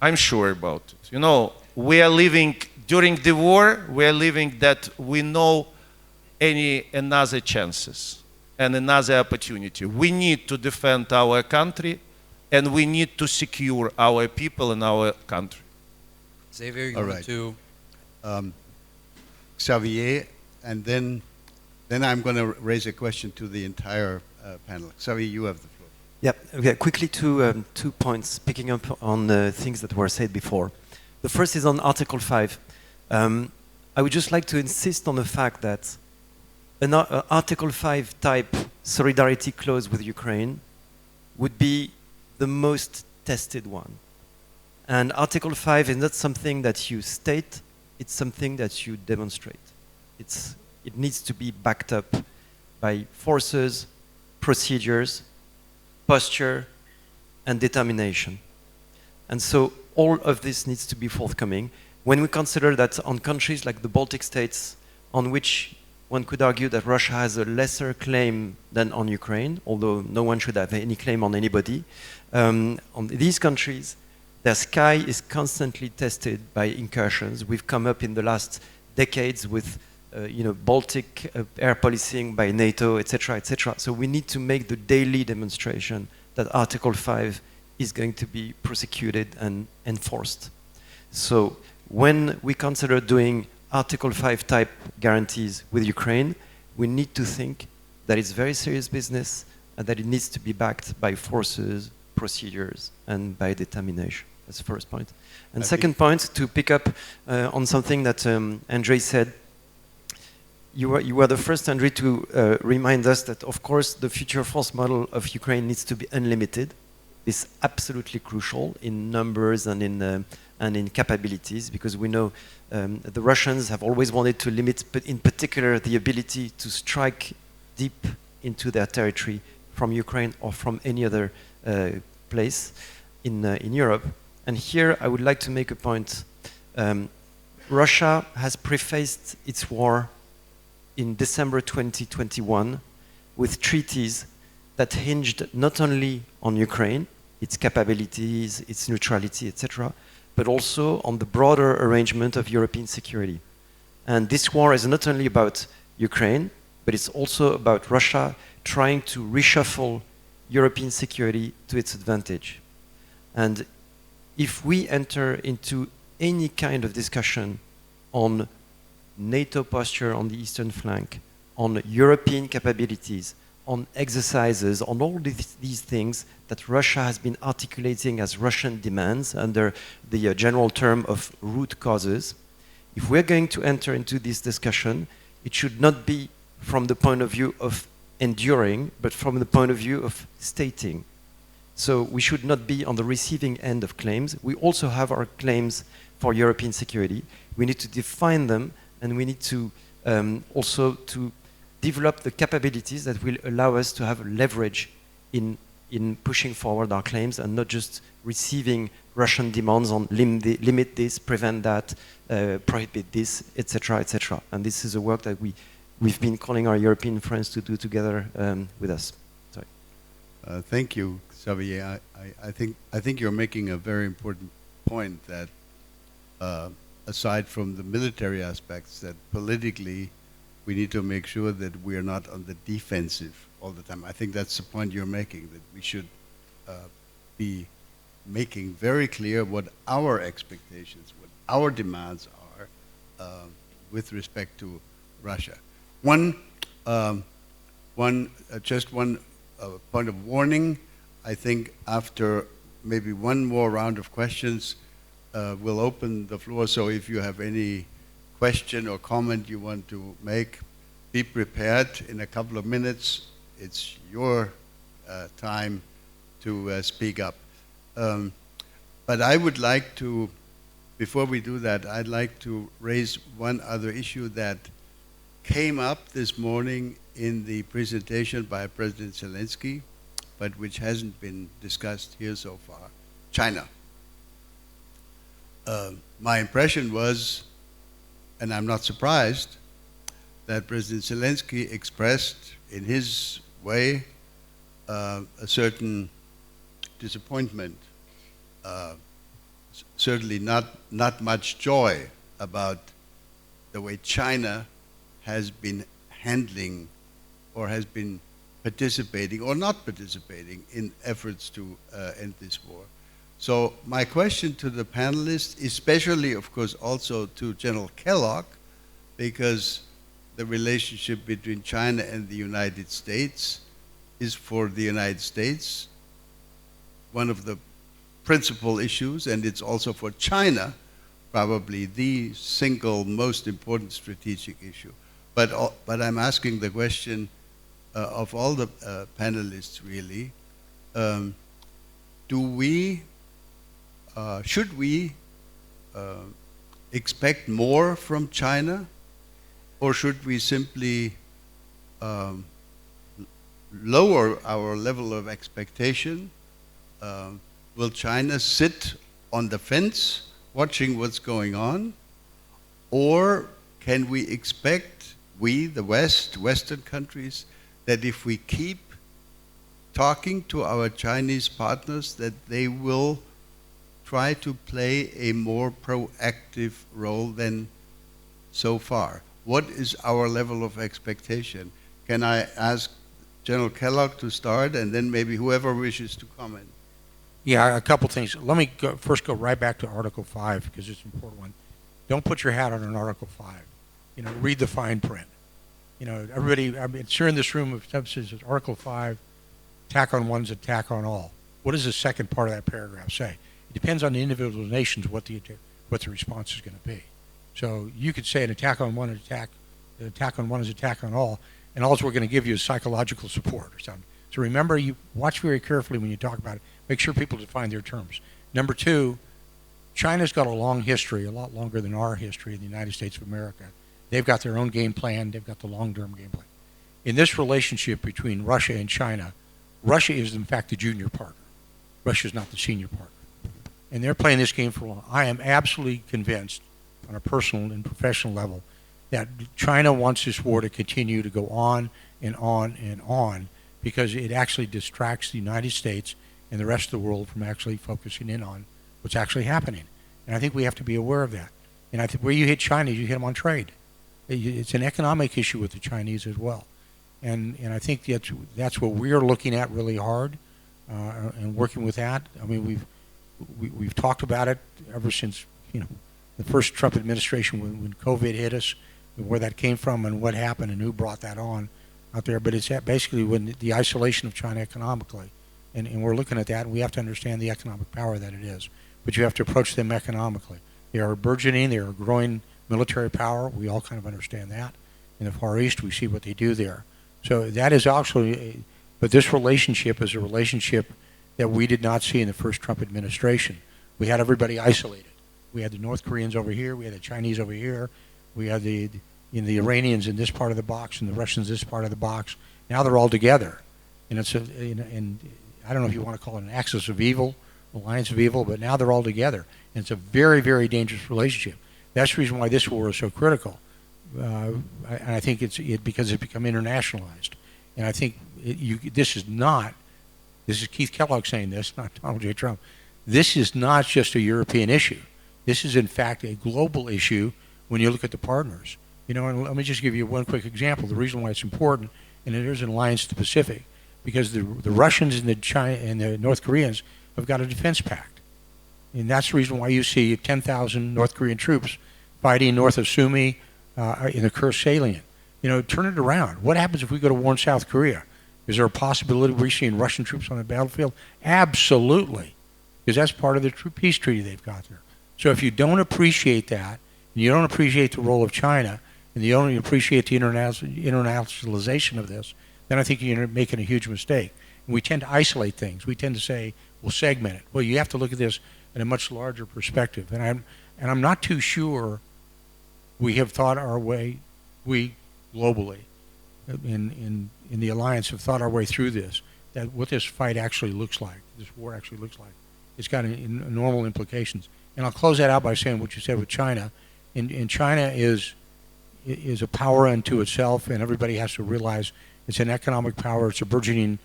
I'm sure about it. You know, we are living during the war, we are living that we know another chances and another opportunity. We need to defend our country, and we need to secure our people and our country. Xavier, you All want right. to? Xavier, and then I'm going to raise a question to the entire panel. Xavier, you have the floor. Yeah, okay, quickly two points, picking up on things that were said before. The first is on Article 5. I would just like to insist on the fact that an Article 5 type solidarity clause with Ukraine would be the most tested one. And Article 5 is not something that you state, it's something that you demonstrate. It needs to be backed up by forces, procedures, posture, and determination. And so all of this needs to be forthcoming. When we consider that on countries like the Baltic states, on which one could argue that Russia has a lesser claim than on Ukraine, although no one should have any claim on anybody, on these countries, their sky is constantly tested by incursions. We've come up in the last decades with Baltic air policing by NATO, etc., etc. So we need to make the daily demonstration that Article 5 is going to be prosecuted and enforced. So when we consider doing Article 5 type guarantees with Ukraine, we need to think that it's very serious business and that it needs to be backed by forces, procedures, and by determination. That's the first point. And second point, to pick up on something that Andriy said, you were the first, Andriy, to remind us that, of course, the future force model of Ukraine needs to be unlimited. This is absolutely crucial in numbers and in capabilities, because we know the Russians have always wanted to limit, but in particular, the ability to strike deep into their territory from Ukraine or from any other place in Europe. And here, I would like to make a point. Russia has prefaced its war in December 2021 with treaties that hinged not only on Ukraine, its capabilities, its neutrality, etc., but also on the broader arrangement of European security. And this war is not only about Ukraine, but it's also about Russia trying to reshuffle European security to its advantage. And if we enter into any kind of discussion on NATO posture on the eastern flank, on European capabilities, on exercises, on all these things that Russia has been articulating as Russian demands under the general term of root causes, if we're going to enter into this discussion, it should not be from the point of view of enduring, but from the point of view of stating. So we should not be on the receiving end of claims. We also have our claims for European security. We need to define them, and we need to also to develop the capabilities that will allow us to have leverage in pushing forward our claims and not just receiving Russian demands on limit this, prevent that, prohibit this, etc., etc. And this is a work that we've been calling our European friends to do together with us. Sorry. Thank you, Xavier. I think you're making a very important point that aside from the military aspects, that politically we need to make sure that we are not on the defensive all the time. I think that's the point you're making, that we should be making very clear what our expectations, what our demands are with respect to Russia. Just one point of warning. I think after maybe one more round of questions, we'll open the floor. So if you have any question or comment you want to make, be prepared. In a couple of minutes, it's your time to speak up. But I would like to, before we do that, I'd like to raise one other issue that came up this morning in the presentation by President Zelensky, but which hasn't been discussed here so far: China. My impression was, and I'm not surprised, that President Zelensky expressed in his way a certain disappointment, certainly not much joy about the way China has been handling or has been participating or not participating in efforts to end this war. So my question to the panelists, especially of course also to General Kellogg, because the relationship between China and the United States is for the United States one of the principal issues, and it's also for China probably the single most important strategic issue. But I'm asking the question of all the panelists really, should we expect more from China, or should we simply lower our level of expectation? Will China sit on the fence watching what's going on? Or can we expect, we, the West, Western countries, that if we keep talking to our Chinese partners, that they will try to play a more proactive role than so far? What is our level of expectation? Can I ask General Kellogg to start, and then maybe whoever wishes to comment? Yeah, a couple things. Let me first go right back to Article 5, because it's an important one. Don't put your hat on an Article 5. You know, read the fine print. You know, everybody, I mean, sure in this room, if it says Article 5, attack on one's attack on all. What does the second part of that paragraph say? It depends on the individual nations what the response is going to be. So you could say an attack on one is attack on all, and all we're going to give you is psychological support or something. So remember, you watch very carefully when you talk about it. Make sure people define their terms. Number two, China's got a long history, a lot longer than our history in the United States of America. They've got their own game plan. They've got the long-term game plan. In this relationship between Russia and China, Russia is in fact the junior partner. Russia is not the senior partner. And they're playing this game for long. I am absolutely convinced on a personal and professional level that China wants this war to continue to go on and on and on, because it actually distracts the United States and the rest of the world from actually focusing in on what's actually happening. And I think we have to be aware of that. And I think where you hit China, you hit them on trade. It's an economic issue with the Chinese as well. And I think that's what we're looking at really hard and working with that. I mean, we've talked about it ever since, the first Trump administration when COVID hit us, and where that came from and what happened and who brought that on out there. But it's basically when the isolation of China economically. And we're looking at that, and we have to understand the economic power that it is. But you have to approach them economically. They are burgeoning, they are growing military power. We all kind of understand that. In the Far East, we see what they do there. So that is actually, but this relationship is a relationship that we did not see in the first Trump administration. We had everybody isolated. We had the North Koreans over here, we had the Chinese over here, we had the Iranians in this part of the box and the Russians this part of the box. Now they're all together. And and I don't know if you want to call it an axis of evil, alliance of evil, but now they're all together. And it's a very, very dangerous relationship. That's the reason why this war is so critical. And I think it's because it's become internationalized. And I think this is Keith Kellogg saying this, not Donald J. Trump. This is not just a European issue. This is, in fact, a global issue when you look at the partners. And let me just give you one quick example. The reason why it's important, and it is an alliance to the Pacific, because the Russians and the North Koreans have got a defense pact. And that's the reason why you see 10,000 North Korean troops fighting north of Sumy in the Kursk salient. Turn it around. What happens if we go to war in South Korea? Is there a possibility we're seeing Russian troops on the battlefield? Absolutely, because that's part of the peace treaty they've got there. So if you don't appreciate that, and you don't appreciate the role of China, and you don't appreciate the internationalization of this, then I think you're making a huge mistake. And we tend to isolate things. We tend to say, we'll segment it. Well, you have to look at this in a much larger perspective. And I'm not too sure we have thought our way, we globally, in the alliance have thought our way through this, that what this fight actually looks like, this war actually looks like. It's got normal implications. And I'll close that out by saying what you said with China. And China is a power unto itself, and everybody has to realize it's an economic power, it's a burgeoning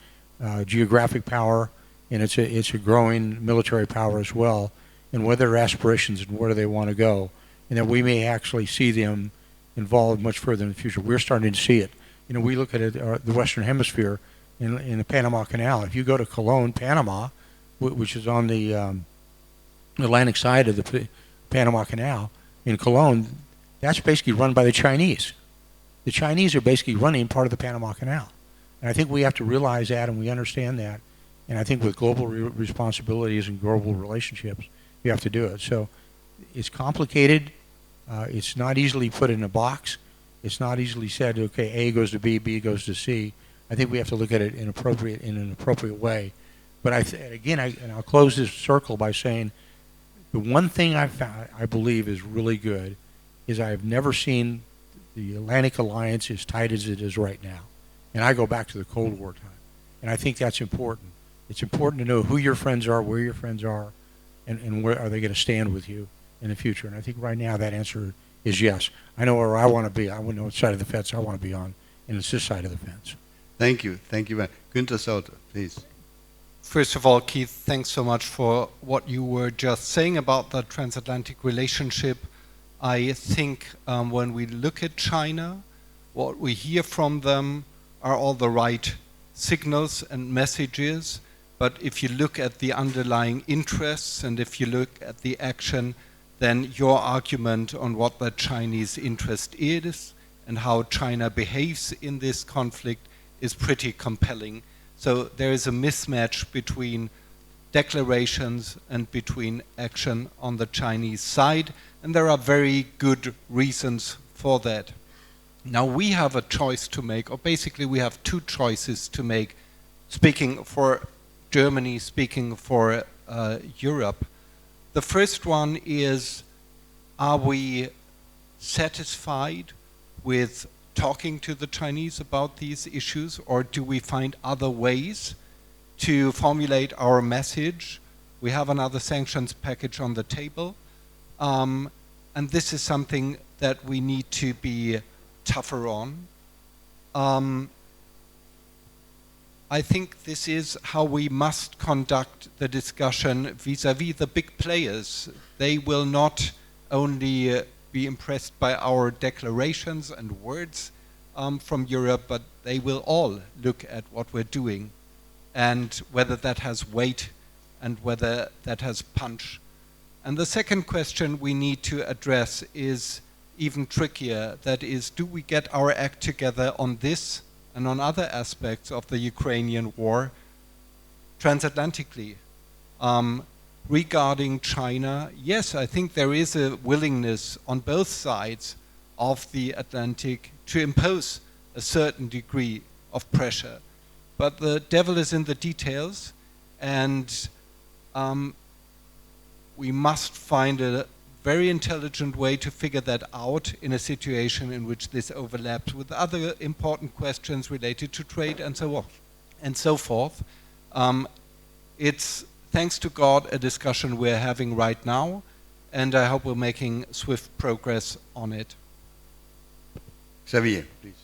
geographic power, and it's a growing military power as well, and what are their aspirations and where do they want to go, and that we may actually see them involved much further in the future. We're starting to see it. We look at it, the Western Hemisphere in the Panama Canal. If you go to Cologne, Panama, which is on the Atlantic side of the Panama Canal, in Cologne, that's basically run by the Chinese. The Chinese are basically running part of the Panama Canal. And I think we have to realize that, and we understand that. And I think with global responsibilities and global relationships, you have to do it. So it's complicated. It's not easily put in a box. It's not easily said, okay, A goes to B, B goes to C. I think we have to look at it in an appropriate way. But and I'll close this circle by saying the one thing I believe is really good is I have never seen the Atlantic Alliance as tight as it is right now. And I go back to the Cold War time. And I think that's important. It's important to know who your friends are, where your friends are, and where are they going to stand with you in the future. And I think right now that answer is yes. I know where I want to be. I know what side of the fence I want to be on, and it's this side of the fence. Thank you. Thank you. Günter Sautter, please. First of all, Keith, thanks so much for what you were just saying about the transatlantic relationship. I think when we look at China, what we hear from them are all the right signals and messages. But if you look at the underlying interests and if you look at the action, then your argument on what the Chinese interest is and how China behaves in this conflict is pretty compelling. So there is a mismatch between declarations and between action on the Chinese side, and there are very good reasons for that. Now we have a choice to make, or basically we have two choices to make, speaking for Germany, speaking for Europe. The first one is, are we satisfied with talking to the Chinese about these issues, or do we find other ways to formulate our message? We have another sanctions package on the table, and this is something that we need to be tougher on. I think this is how we must conduct the discussion vis-à-vis the big players. They will not only be impressed by our declarations and words, from Europe, but they will all look at what we're doing and whether that has weight and whether that has punch. And the second question we need to address is even trickier. That is, do we get our act together on this and on other aspects of the Ukrainian war transatlantically? Regarding China, yes, I think there is a willingness on both sides of the Atlantic to impose a certain degree of pressure. But the devil is in the details, and we must find a very intelligent way to figure that out in a situation in which this overlaps with other important questions related to trade and so on and so forth. It's, thanks to God, a discussion we're having right now, and I hope we're making swift progress on it. Xavier, please.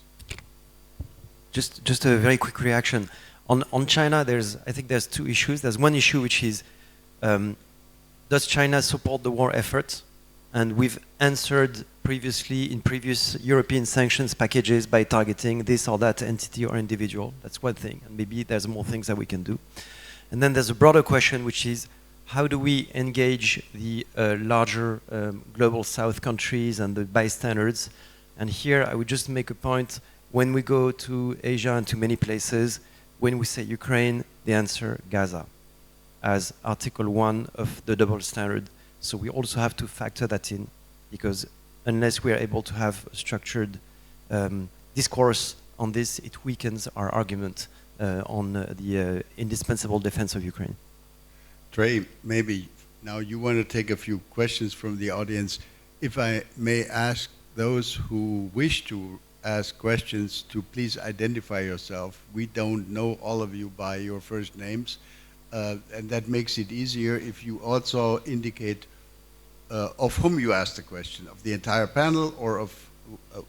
Just a very quick reaction. On China, I think there's two issues. There's one issue which is, does China support the war effort? And we've answered previously in previous European sanctions packages by targeting this or that entity or individual. That's one thing, and maybe there's more things that we can do. And then there's a broader question, which is, how do we engage the larger global south countries and the bystanders? And here I would just make a point. When we go to Asia and to many places, when we say Ukraine, the answer Gaza as Article 1 of the double standard. So we also have to factor that in, because unless we are able to have a structured discourse on this, it weakens our argument on the indispensable defense of Ukraine. Trey, maybe now you want to take a few questions from the audience. If I may ask those who wish to ask questions to please identify yourself. We don't know all of you by your first names, and that makes it easier if you also indicate of whom you asked the question, of the entire panel or of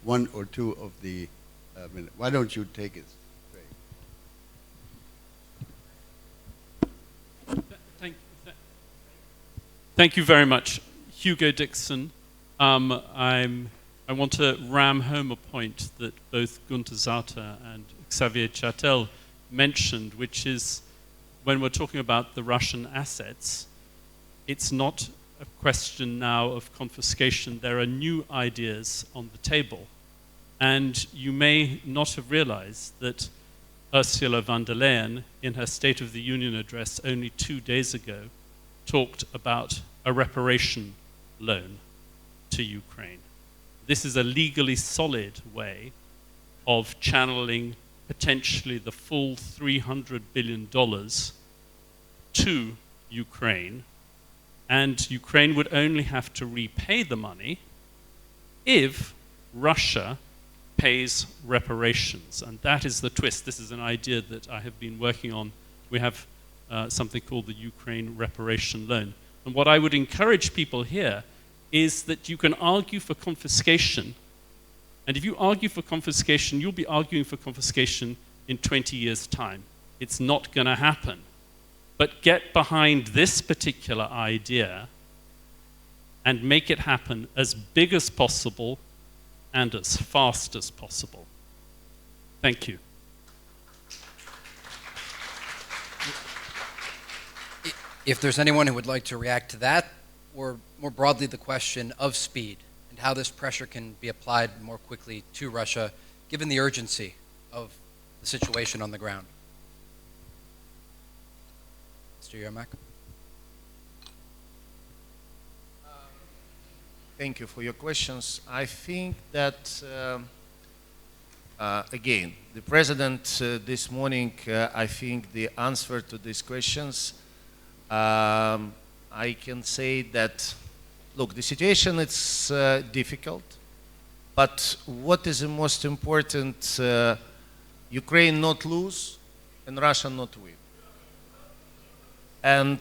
one or two of the why don't you take it? Thank you very much. Hugo Dixon. I want to ram home a point that both Günter Sautter and Xavier Chatel mentioned, which is when we're talking about the Russian assets, it's not a question now of confiscation. There are new ideas on the table. And you may not have realized that Ursula von der Leyen, in her State of the Union address only 2 days ago, talked about a reparation loan to Ukraine. This is a legally solid way of channeling potentially the full $300 billion to Ukraine, and Ukraine would only have to repay the money if Russia pays reparations. And that is the twist. This is an idea that I have been working on. We have something called the Ukraine reparation loan. And what I would encourage people here is that you can argue for confiscation. And if you argue for confiscation, you'll be arguing for confiscation in 20 years' time. It's not going to happen. But get behind this particular idea and make it happen as big as possible and as fast as possible. Thank you. If there's anyone who would like to react to that, or more broadly the question of speed and how this pressure can be applied more quickly to Russia, given the urgency of the situation on the ground. Mr. Yermak. Thank you for your questions. I think that, again, the President this morning, I think the answer to these questions, I can say that, look, the situation is difficult, but what is the most important, Ukraine not lose and Russia not win. And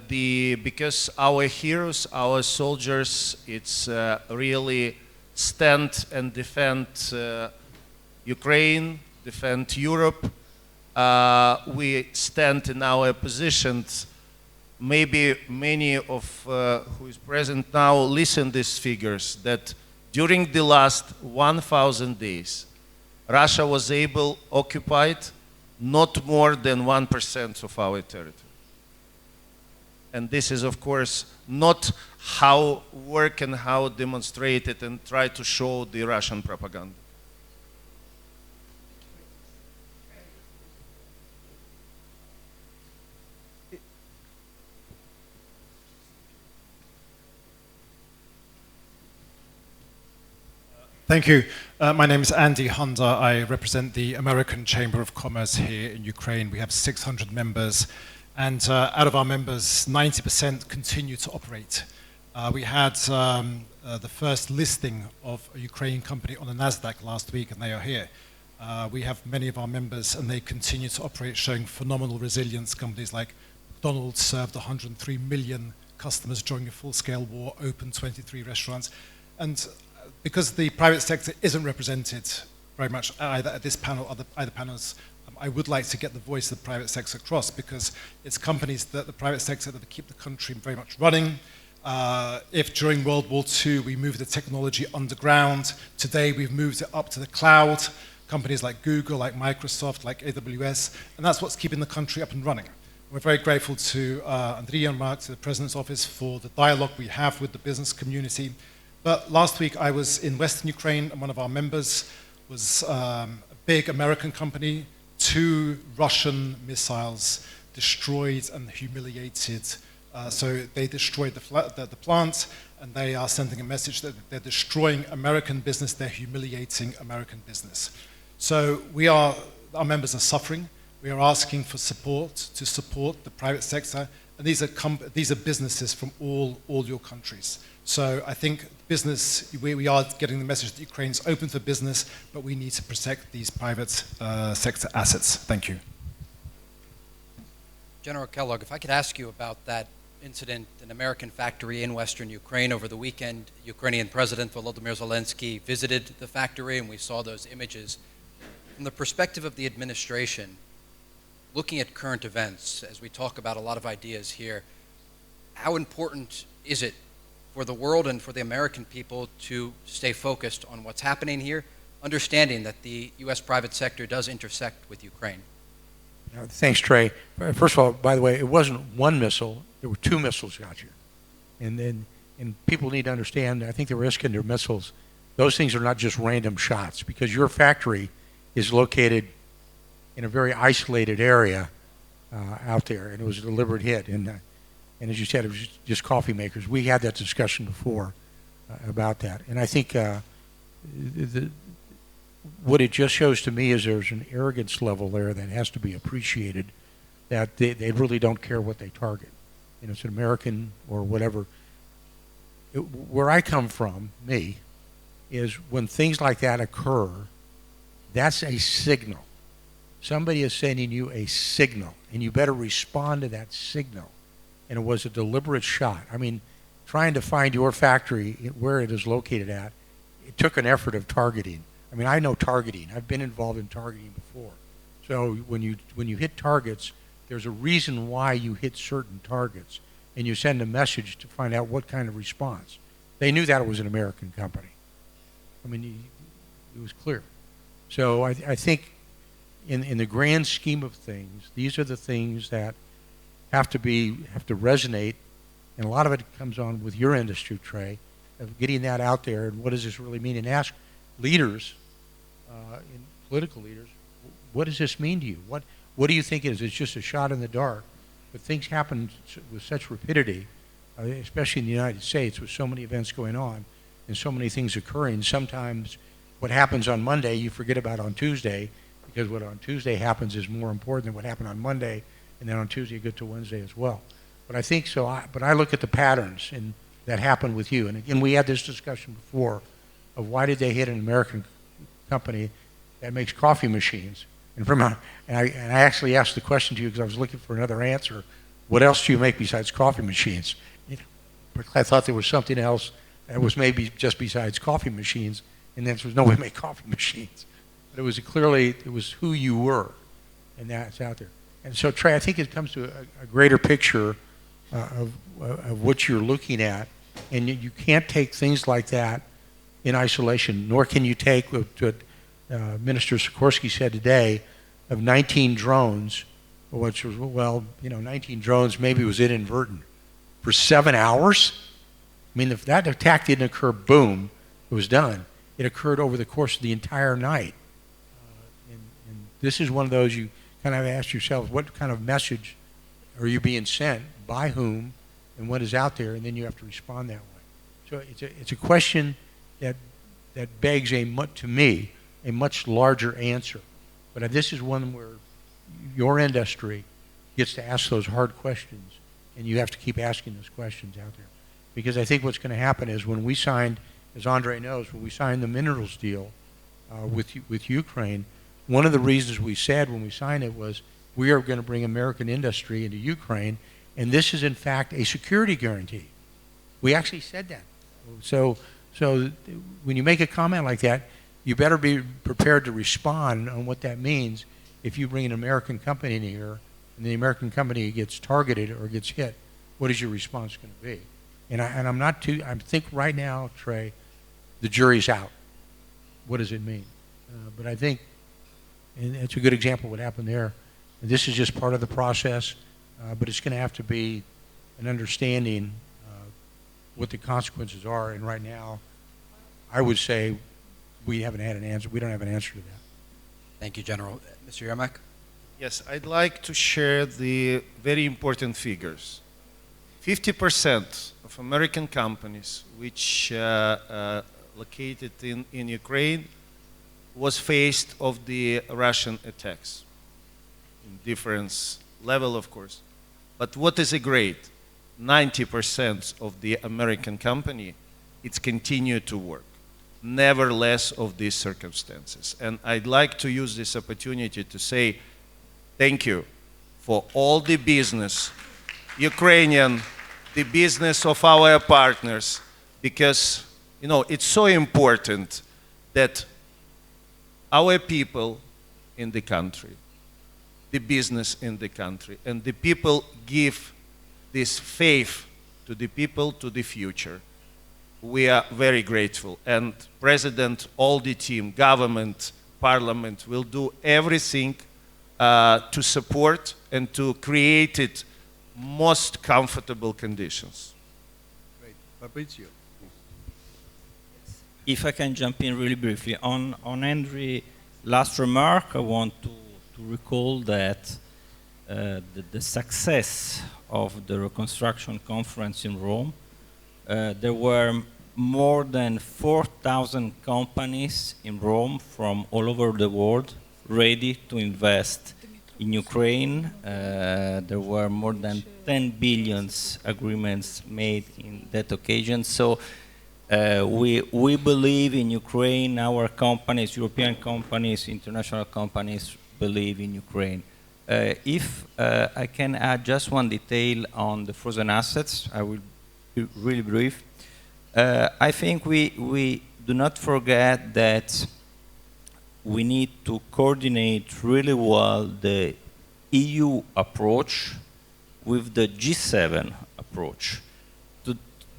because our heroes, our soldiers, it's really stand and defend Ukraine, defend Europe. We stand in our positions. Maybe many of who is present now listen these figures that during the last 1,000 days, Russia was able occupied not more than 1% of our territory. And this is, of course, not how work and how demonstrated and try to show the Russian propaganda. Thank you. My name is Andy Honda. I represent the American Chamber of Commerce here in Ukraine. We have 600 members, and out of our members, 90% continue to operate. We had the first listing of a Ukrainian company on the NASDAQ last week, and they are here. We have many of our members, and they continue to operate, showing phenomenal resilience. Companies like McDonald's served 103 million customers during a full-scale war, opened 23 restaurants. And because the private sector isn't represented very much either at this panel or either panels, I would like to get the voice of the private sector across, because it's companies that the private sector that keep the country very much running. If during World War II we moved the technology underground, today we've moved it up to the cloud. Companies like Google, like Microsoft, like AWS, and that's what's keeping the country up and running. We're very grateful to Andriy Yermak, to the President's Office, for the dialogue we have with the business community. But last week I was in Western Ukraine, and one of our members was a big American company. 2 Russian missiles destroyed and humiliated. So they destroyed the plant, and they are sending a message that they're destroying American business, they're humiliating American business. So our members are suffering. We are asking for support to support the private sector, and these are businesses from all your countries. So I think business, we are getting the message that Ukraine is open for business, but we need to protect these private sector assets. Thank you. General Kellogg, if I could ask you about that incident, an American factory in Western Ukraine. Over the weekend, Ukrainian President Volodymyr Zelensky visited the factory, and we saw those images. From the perspective of the administration, looking at current events, as we talk about a lot of ideas here, how important is it for the world and for the American people to stay focused on what's happening here, understanding that the U.S. private sector does intersect with Ukraine? Thanks, Trey. First of all, by the way, it wasn't one missile. There were 2 missiles got here. And people need to understand, I think they were Ischinger missiles. Those things are not just random shots, because your factory is located in a very isolated area out there, and it was a deliberate hit. And as you said, it was just coffee makers. We had that discussion before about that. And I think what it just shows to me is there's an arrogance level there that has to be appreciated, that they really don't care what they target. You know, it's an American or whatever. Where I come from, me, is when things like that occur, that's a signal. Somebody is sending you a signal, and you better respond to that signal. And it was a deliberate shot. I mean, trying to find your factory where it is located at, it took an effort of targeting. I mean, I know targeting. I've been involved in targeting before. So when you hit targets, there's a reason why you hit certain targets, and you send a message to find out what kind of response. They knew that it was an American company. I mean, it was clear. So I think in the grand scheme of things, these are the things that have to resonate, and a lot of it comes on with your industry, Trey, of getting that out there, and what does this really mean? And ask leaders, political leaders, what does this mean to you? What do you think it is? It's just a shot in the dark. But things happen with such rapidity, especially in the United States, with so many events going on and so many things occurring. Sometimes what happens on Monday you forget about on Tuesday, because what on Tuesday happens is more important than what happened on Monday, and then on Tuesday you get to Wednesday as well. But I think so. But I look at the patterns that happened with you. And again, we had this discussion before of why did they hit an American company that makes coffee machines? And I actually asked the question to you because I was looking for another answer. What else do you make besides coffee machines? You know, I thought there was something else that was maybe just besides coffee machines, and the answer was no, we make coffee machines. But it was who you were, and that's out there. And so, Trey, I think it comes to a greater picture of what you're looking at, and you can't take things like that in isolation, nor can you take Minister Sikorsky said today of 19 drones, which was, well, 19 drones maybe was inadvertent. For 7 hours? I mean, if that attack didn't occur, boom, it was done. It occurred over the course of the entire night. And this is one of those you kind of ask yourself, what kind of message are you being sent, by whom, and what is out there, and then you have to respond that way. So it's a question that begs, to me, a much larger answer. But this is one where your industry gets to ask those hard questions, and you have to keep asking those questions out there. Because I think what's going to happen is when we signed, as Andrei knows, when we signed the minerals deal with Ukraine, one of the reasons we said when we signed it was we are going to bring American industry into Ukraine, and this is in fact a security guarantee. We actually said that. So when you make a comment like that, you better be prepared to respond on what that means if you bring an American company in here and the American company gets targeted or gets hit. What is your response going to be? And I think right now, Trey, the jury's out. What does it mean? But I think, and it's a good example of what happened there. This is just part of the process, but it's going to have to be an understanding what the consequences are. And right now, I would say we haven't had an answer. We don't have an answer to that. Thank you, General. Mr. Yermak? Yes, I'd like to share the very important figures. 50% of American companies which located in Ukraine was faced of the Russian attacks. In different level, of course. But what is great? 90% of the American company, it's continued to work, never less of these circumstances. And I'd like to use this opportunity to say thank you for all the business, Ukrainian, the business of our partners, because, it's so important that our people in the country, the business in the country, and the people give this faith to the people, to the future. We are very grateful. And President, all the team, government, Parliament will do everything to support and to create it most comfortable conditions. Great. Fabrizio. If I can jump in really briefly. On Andrew's last remark, I want to recall that the success of the reconstruction conference in Rome, there were more than 4,000 companies in Rome from all over the world ready to invest in Ukraine. There were more than 10 billion agreements made in that occasion. So we believe in Ukraine. Our companies, European companies, international companies believe in Ukraine. If I can add just one detail on the frozen assets, I will be really brief. I think we do not forget that we need to coordinate really well the EU approach with the G7 approach.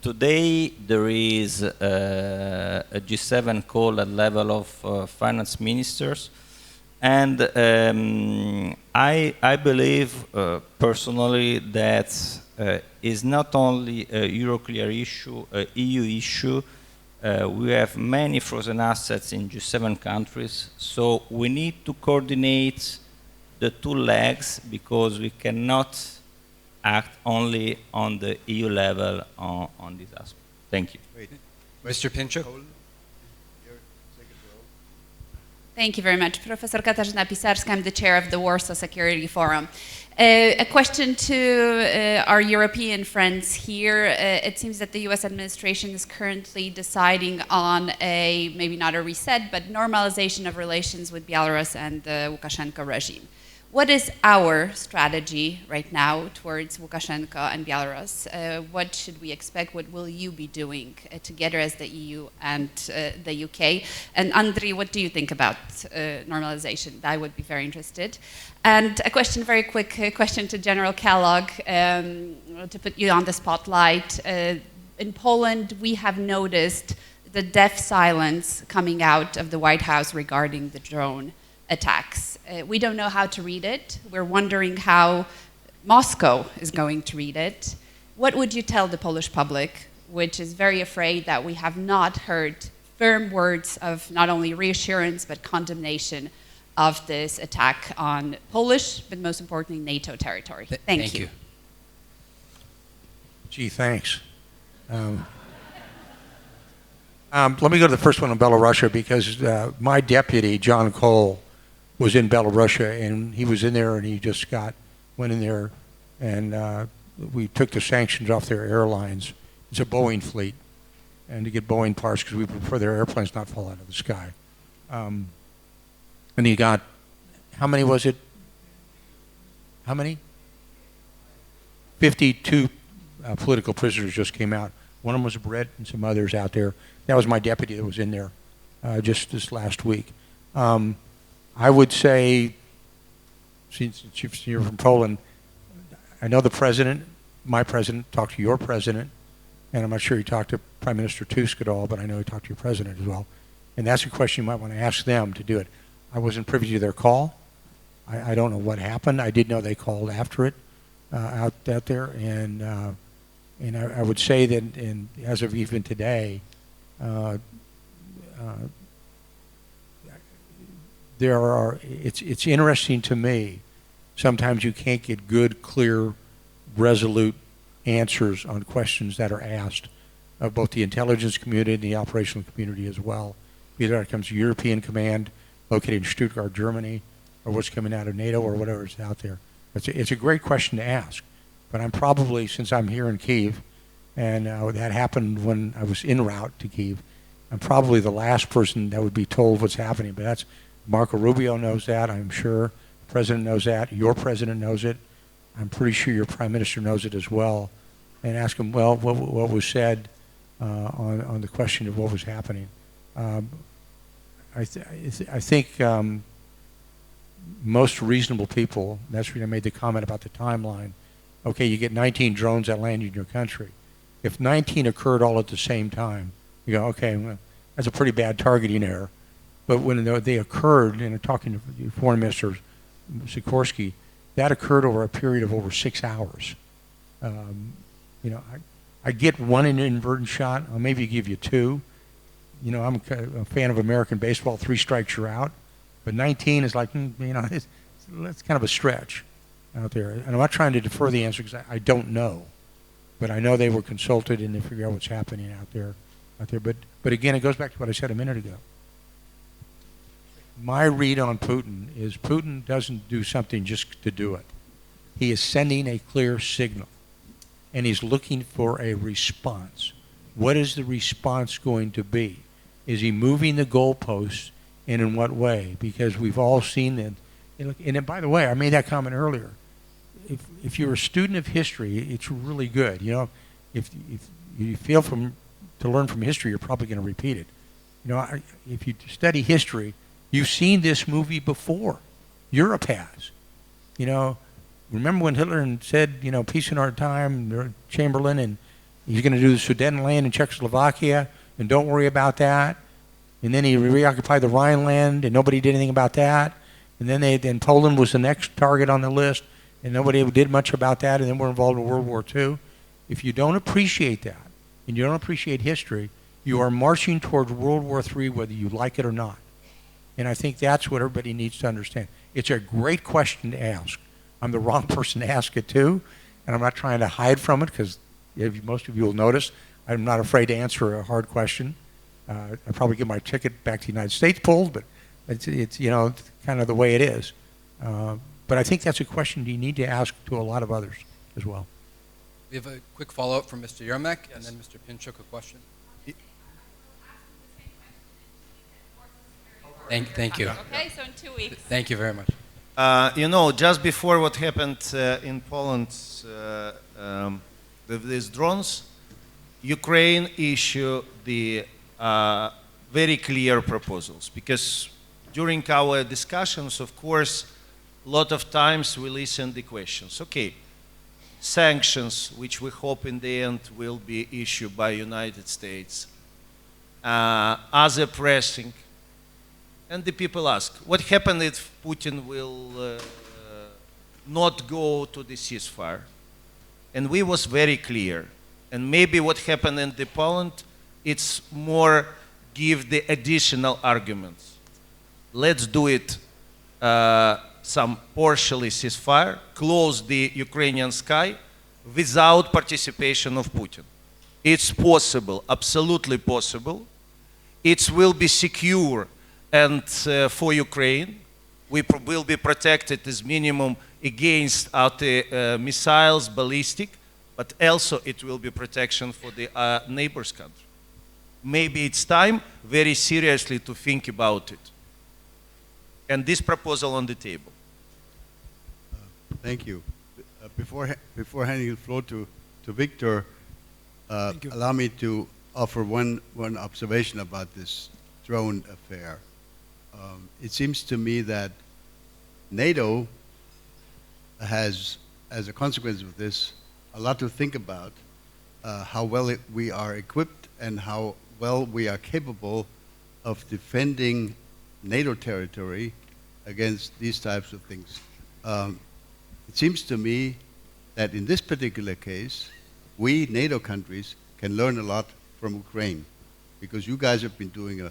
Today there is a G7 call at level of finance ministers, and I believe personally that is not only a Euroclear issue, a EU issue. We have many frozen assets in G7 countries, so we need to coordinate the two legs because we cannot act only on the EU level on this aspect. Thank you. Great. Mr. Pinchuk? Thank you very much. Professor Katarzyna Pisarska, I'm the chair of the Warsaw Security Forum. A question to our European friends here. It seems that the US administration is currently deciding on a, maybe not a reset, but normalization of relations with Belarus and the Lukashenko regime. What is our strategy right now towards Lukashenko and Belarus? What should we expect? What will you be doing together as the EU and the UK? And Andriy, what do you think about normalization? I would be very interested. And a question, very quick question to General Kellogg, to put you on the spotlight. In Poland, we have noticed the deaf silence coming out of the White House regarding the drone attacks. We don't know how to read it. We're wondering how Moscow is going to read it. What would you tell the Polish public, which is very afraid that we have not heard firm words of not only reassurance but condemnation of this attack on Polish, but most importantly, NATO territory? Thank you. Gee, thanks. Let me go to the first one on Belarus, because my deputy, John Cole, was in Belarus, and he was in there, and he just went in there, and we took the sanctions off their airlines. It's a Boeing fleet, and to get Boeing parts, because we prefer their airplanes not fall out of the sky. And he got, how many was it? How many? 52 political prisoners just came out. One of them was Brett and some others out there. That was my deputy that was in there just this last week. I would say, since you're from Poland, I know the president, my president, talked to your president, and I'm not sure he talked to Prime Minister Tusk at all, but I know he talked to your president as well. And that's a question you might want to ask them to do it. I wasn't privy to their call. I don't know what happened. I did know they called after it out there, and I would say that as of even today, it's interesting to me. Sometimes you can't get good, clear, resolute answers on questions that are asked of both the intelligence community and the operational community as well. Either it comes to European Command located in Stuttgart, Germany, or what's coming out of NATO or whatever is out there. It's a great question to ask. But I'm probably, since I'm here in Kyiv, and that happened when I was en route to Kyiv, I'm probably the last person that would be told what's happening. But that's, Marco Rubio knows that, I'm sure. The president knows that. Your president knows it. I'm pretty sure your prime minister knows it as well. And ask him, well, what was said on the question of what was happening. I think most reasonable people, that's when I made the comment about the timeline. Okay, you get 19 drones that land in your country. If 19 occurred all at the same time, you go, okay, well, that's a pretty bad targeting error. But when they occurred, and I'm talking to Foreign Minister Sikorsky, that occurred over a period of over 6 hours. I get one inadvertent shot. I'll maybe give you two. I'm a fan of American baseball. 3 strikes, you're out. But 19 is like, it's kind of a stretch out there. And I'm not trying to defer the answer because I don't know. But I know they were consulted and they figure out what's happening out there. But again, it goes back to what I said a minute ago. My read on Putin is Putin doesn't do something just to do it. He is sending a clear signal. And he's looking for a response. What is the response going to be? Is he moving the goalposts, and in what way? Because we've all seen that. And by the way, I made that comment earlier. If you're a student of history, it's really good. If you feel to learn from history, you're probably going to repeat it. If you study history, you've seen this movie before. Europe has. Remember when Hitler said, peace in our time, Chamberlain, and he's going to do the Sudetenland in Czechoslovakia, and don't worry about that. And then he reoccupied the Rhineland, and nobody did anything about that. And then Poland was the next target on the list, and nobody did much about that, and then we're involved in World War II. If you don't appreciate that, and you don't appreciate history, you are marching towards World War III whether you like it or not. And I think that's what everybody needs to understand. It's a great question to ask. I'm the wrong person to ask it to, and I'm not trying to hide from it because most of you will notice I'm not afraid to answer a hard question. I'll probably get my ticket back to the United States pulled, but it's kind of the way it is. But I think that's a question you need to ask to a lot of others as well. We have a quick follow-up from Mr. Yermak, and then Mr. Pinchuk, a question. Thank you. Okay, so in 2 weeks. Thank you very much. Just before what happened in Poland with these drones, Ukraine issued the very clear proposals. Because during our discussions, of course, a lot of times we listen the questions. Okay, sanctions, which we hope in the end will be issued by United States. other pressing. And the people ask, what happens if Putin will not go to the ceasefire? And we was very clear. And maybe what happened in the Poland, it's more give the additional arguments. Let's do it some partially ceasefire, close the Ukrainian sky without participation of Putin. It's possible, absolutely possible. It will be secure and for Ukraine. We will be protected as minimum against missiles, ballistic, but also it will be protection for the neighbors country. Maybe it's time very seriously to think about it. And this proposal on the table. Thank you. Before handing the floor to Victor, allow me to offer one observation about this drone affair. It seems to me that NATO has, as a consequence of this, a lot to think about how well we are equipped and how well we are capable of defending NATO territory against these types of things. It seems to me that in this particular case, we NATO countries can learn a lot from Ukraine, because you guys have been doing a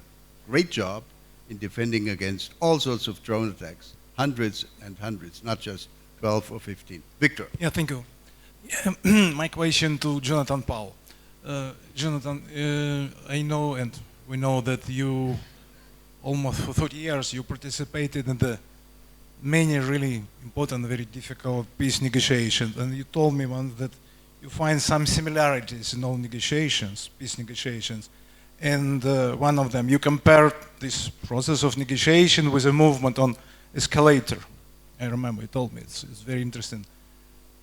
great job in defending against all sorts of drone attacks, hundreds and hundreds, not just 12 or 15. Victor. Yeah, thank you. Yeah, my question to Jonathan Powell. Jonathan, I know and we know that you, almost for 30 years, you participated in the many really important, very difficult peace negotiations. And you told me once that you find some similarities in all negotiations, peace negotiations. And one of them, you compared this process of negotiation with a movement on escalator. I remember you told me, it's very interesting.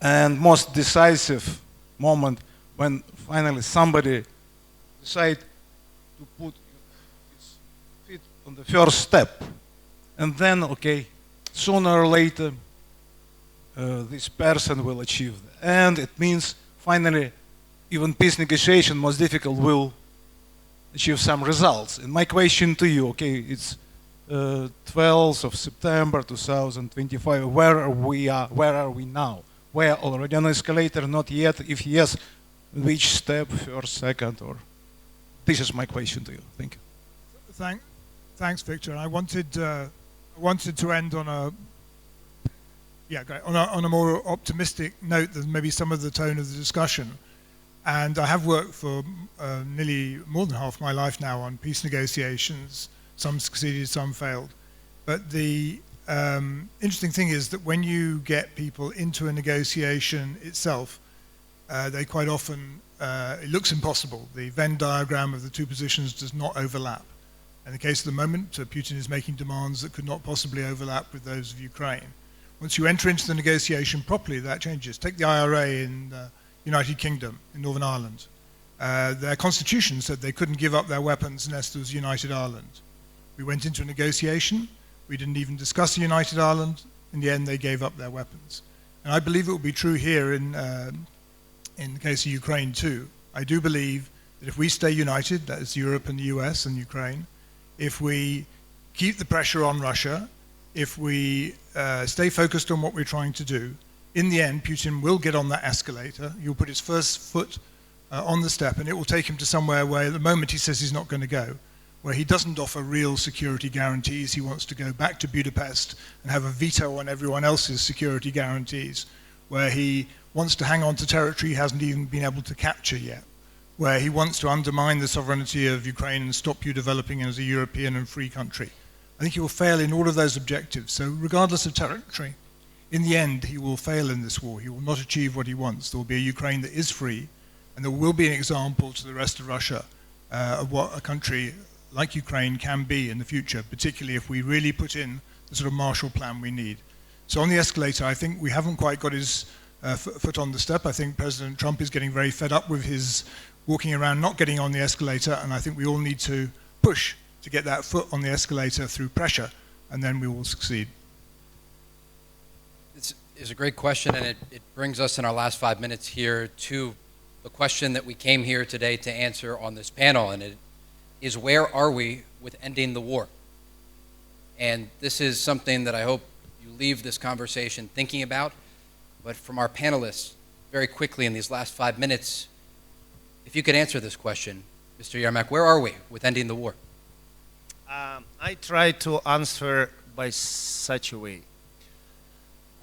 And most decisive moment when finally somebody decide to put his feet on the first step. And then, okay, sooner or later, this person will achieve that. And it means finally, even peace negotiation, most difficult, will achieve some results. And my question to you, okay, it's 12th of September 2025, where are we now? We are already on escalator, not yet? If yes, which step, first, second, or? This is my question to you. Thank you. Thanks, Victor. I wanted to end on a more optimistic note than maybe some of the tone of the discussion. And I have worked for nearly more than half my life now on peace negotiations. Some succeeded, some failed. But the interesting thing is that when you get people into a negotiation itself, they quite often, it looks impossible. The Venn diagram of the two positions does not overlap. In the case of the moment, Putin is making demands that could not possibly overlap with those of Ukraine. Once you enter into the negotiation properly, that changes. Take the IRA in the United Kingdom, in Northern Ireland. Their constitution said they couldn't give up their weapons unless there was United Ireland. We went into a negotiation. We didn't even discuss the United Ireland. In the end, they gave up their weapons. And I believe it will be true here in the case of Ukraine too. I do believe that if we stay united, that is Europe and the US and Ukraine, if we keep the pressure on Russia, if we stay focused on what we're trying to do, in the end, Putin will get on that escalator. He'll put his first foot on the step, and it will take him to somewhere where at the moment he says he's not going to go, where he doesn't offer real security guarantees. He wants to go back to Budapest and have a veto on everyone else's security guarantees, where he wants to hang on to territory he hasn't even been able to capture yet, where he wants to undermine the sovereignty of Ukraine and stop you developing as a European and free country. I think he will fail in all of those objectives. So regardless of territory, in the end, he will fail in this war. He will not achieve what he wants. There will be a Ukraine that is free, and there will be an example to the rest of Russia of what a country like Ukraine can be in the future, particularly if we really put in the sort of Marshall Plan we need. So on the escalator, I think we haven't quite got his foot on the step. I think President Trump is getting very fed up with his walking around not getting on the escalator, and I think we all need to push to get that foot on the escalator through pressure, and then we will succeed. It's a great question, and it brings us in our last 5 minutes here to the question that we came here today to answer on this panel. And is where are we with ending the war? And this is something that I hope you leave this conversation thinking about. But from our panelists, very quickly in these last 5 minutes, if you could answer this question, Mr. Yermak, where are we with ending the war? I try to answer by such a way.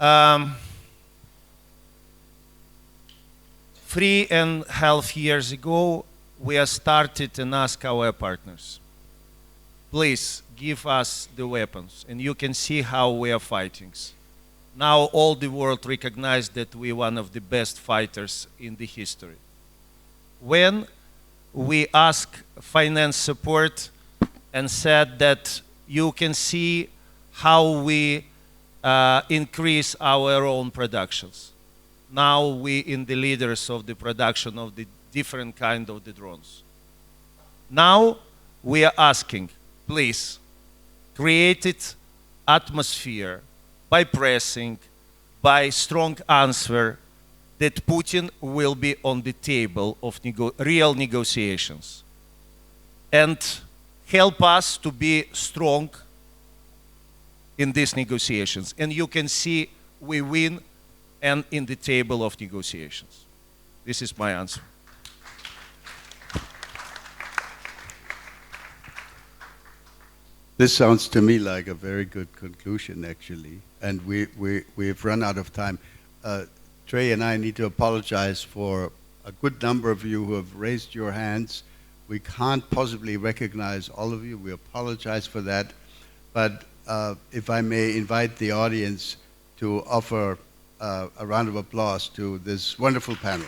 3.5 years ago, we have started and asked our partners, please give us the weapons, and you can see how we are fighting. Now all the world recognizes that we are one of the best fighters in the history. When we ask finance support and said that you can see how we increase our own productions. Now we in the leaders of the production of the different kind of the drones. Now we are asking, please, create it atmosphere by pressing, by strong answer that Putin will be on the table of real negotiations. And help us to be strong in these negotiations. And you can see we win and in the table of negotiations. This is my answer. This sounds to me like a very good conclusion, actually. And we've run out of time. Trey and I need to apologize for a good number of you who have raised your hands. We can't possibly recognize all of you. We apologize for that. But if I may invite the audience to offer a round of applause to this wonderful panel.